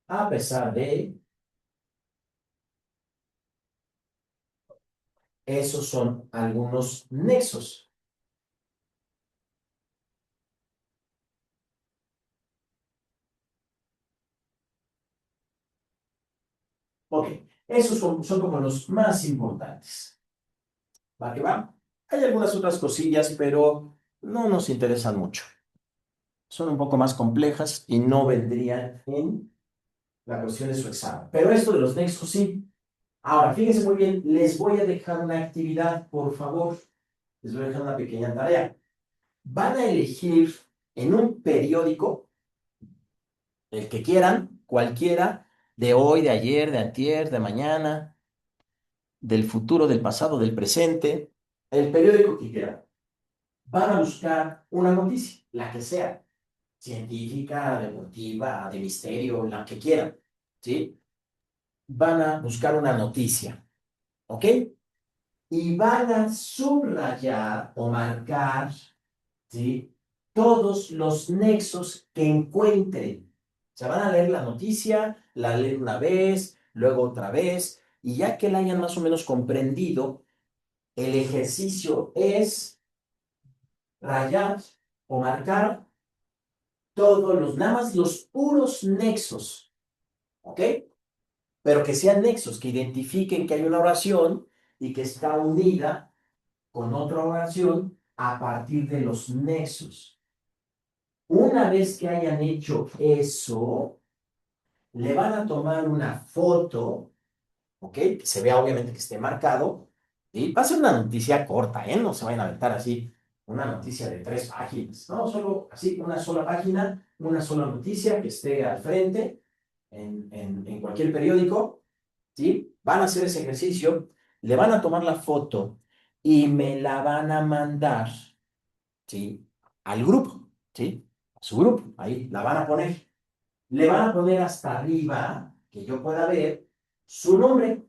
Speaker 1: a pesar de, esos son algunos nexos. Ok, esos son como los más importantes. ¿Va que va? Hay algunas otras cosillas, pero no nos interesan mucho. Son un poco más complejas y no vendrían en la cuestión de su examen. Pero esto de los nexos sí. Ahora, fíjense muy bien, les voy a dejar una actividad, por favor. Les voy a dejar una pequeña tarea. Van a elegir en un periódico, el que quieran, cualquiera, de hoy, de ayer, de antier, de mañana, del futuro, del pasado, del presente, el periódico que quieran. Van a buscar una noticia, la que sea, científica, deportiva, de misterio, la que quieran, ¿sí? Van a buscar una noticia, ¿ok? Y van a subrayar o marcar, ¿sí? Todos los nexos que encuentren. O sea, van a leer la noticia, la leen una vez, luego otra vez, y ya que la hayan más o menos comprendido, el ejercicio es rayar o marcar todos los, nada más los puros nexos, ¿ok? Pero que sean nexos, que identifiquen que hay una oración y que está unida con otra oración a partir de los nexos. Una vez que hayan hecho eso, le van a tomar una foto, ¿ok? Que se vea obviamente que esté marcado, y va a ser una noticia corta, ¿eh? No se vayan a aventar así una noticia de 3 páginas, ¿no? Solo así, una sola página, una sola noticia que esté al frente en cualquier periódico, ¿sí? Van a hacer ese ejercicio, le van a tomar la foto y me la van a mandar, ¿sí? Al grupo, ¿sí? A su grupo, ahí la van a poner. Le van a poner hasta arriba, que yo pueda ver, su nombre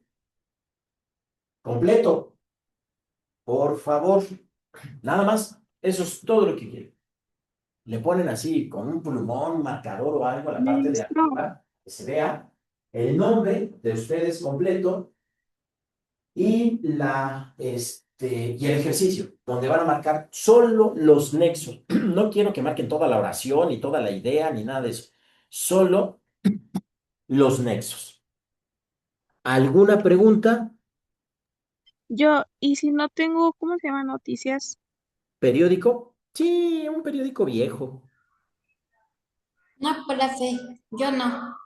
Speaker 1: completo. Por favor, nada más, eso es todo lo que quiero. Le ponen así, con un plumón, un marcador o algo a la parte de
Speaker 7: Maestro,
Speaker 1: arriba, que se vea el nombre de ustedes completo y y el ejercicio, donde van a marcar solo los nexos. No quiero que marquen toda la oración, ni toda la idea, ni nada de eso. Solo los nexos. ¿Alguna pregunta?
Speaker 7: y si no tengo, ¿cómo se llama? Noticias.
Speaker 1: ¿Periódico? Sí, un periódico viejo.
Speaker 2: No, profe, yo no.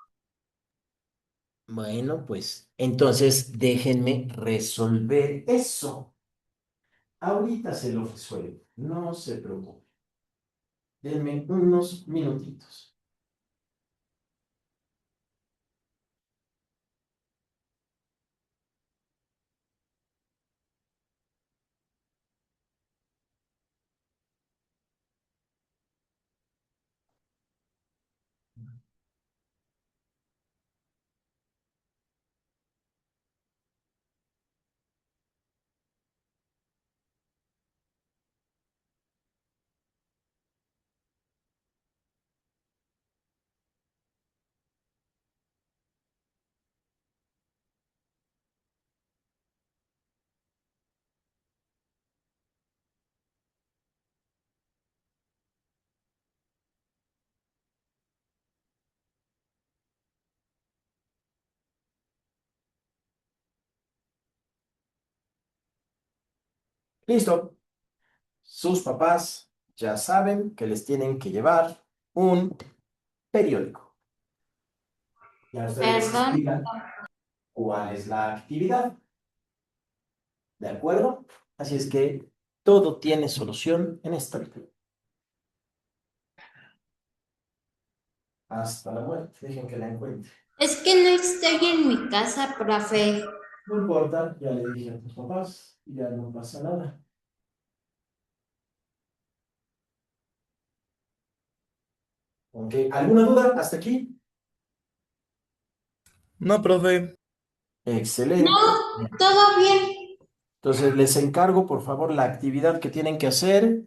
Speaker 1: Bueno, pues entonces déjenme resolver eso. Ahorita se lo resuelvo. No se preocupe. Denme unos minutitos. Listo. Sus papás ya saben que les tienen que llevar un periódico. Ya ustedes les
Speaker 2: Perdón.
Speaker 1: explican cuál es la actividad. ¿De acuerdo? Así es que todo tiene solución en esta vida. Hasta la muerte. Dejen que la encuentre.
Speaker 2: Es que no estoy en mi casa, profe.
Speaker 1: No importa, ya le dije a tus papás y ya no pasa nada. Ok, ¿alguna duda hasta aquí?
Speaker 3: No, profe.
Speaker 1: Excelente.
Speaker 2: Todo bien.
Speaker 1: Entonces, les encargo, por favor, la actividad que tienen que hacer,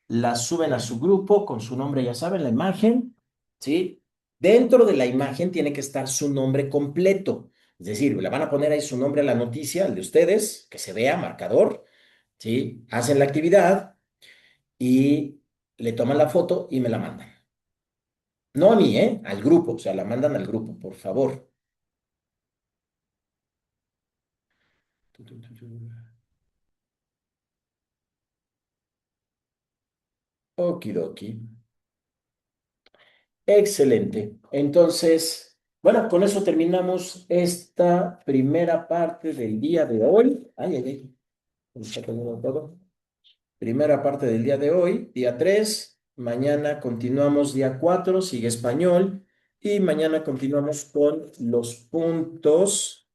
Speaker 1: la suben a su grupo con su nombre, ya saben, la imagen, ¿sí? Dentro de la imagen tiene que estar su nombre completo. Es decir, le van a poner ahí su nombre a la noticia, el de ustedes, que se vea, marcador, ¿sí? Hacen la actividad y le toman la foto y me la mandan. No a mí, ¿eh? Al grupo, o sea, la mandan al grupo, por favor. Okidoki. Excelente. Entonces, bueno, con eso terminamos esta primera parte del día de hoy. Ay, ay, ay. Se me está cayendo todo. Primera parte del día de hoy, día 3. Mañana continuamos día 4, sigue español. Y mañana continuamos con los puntos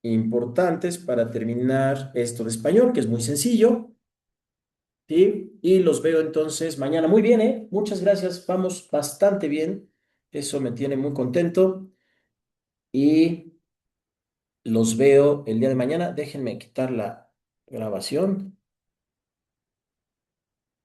Speaker 1: importantes para terminar esto de español, que es muy sencillo. ¿Sí? Y los veo entonces mañana. Muy bien, ¿eh? Muchas gracias. Vamos bastante bien. Eso me tiene muy contento. Y los veo el día de mañana. Déjenme quitar la grabación.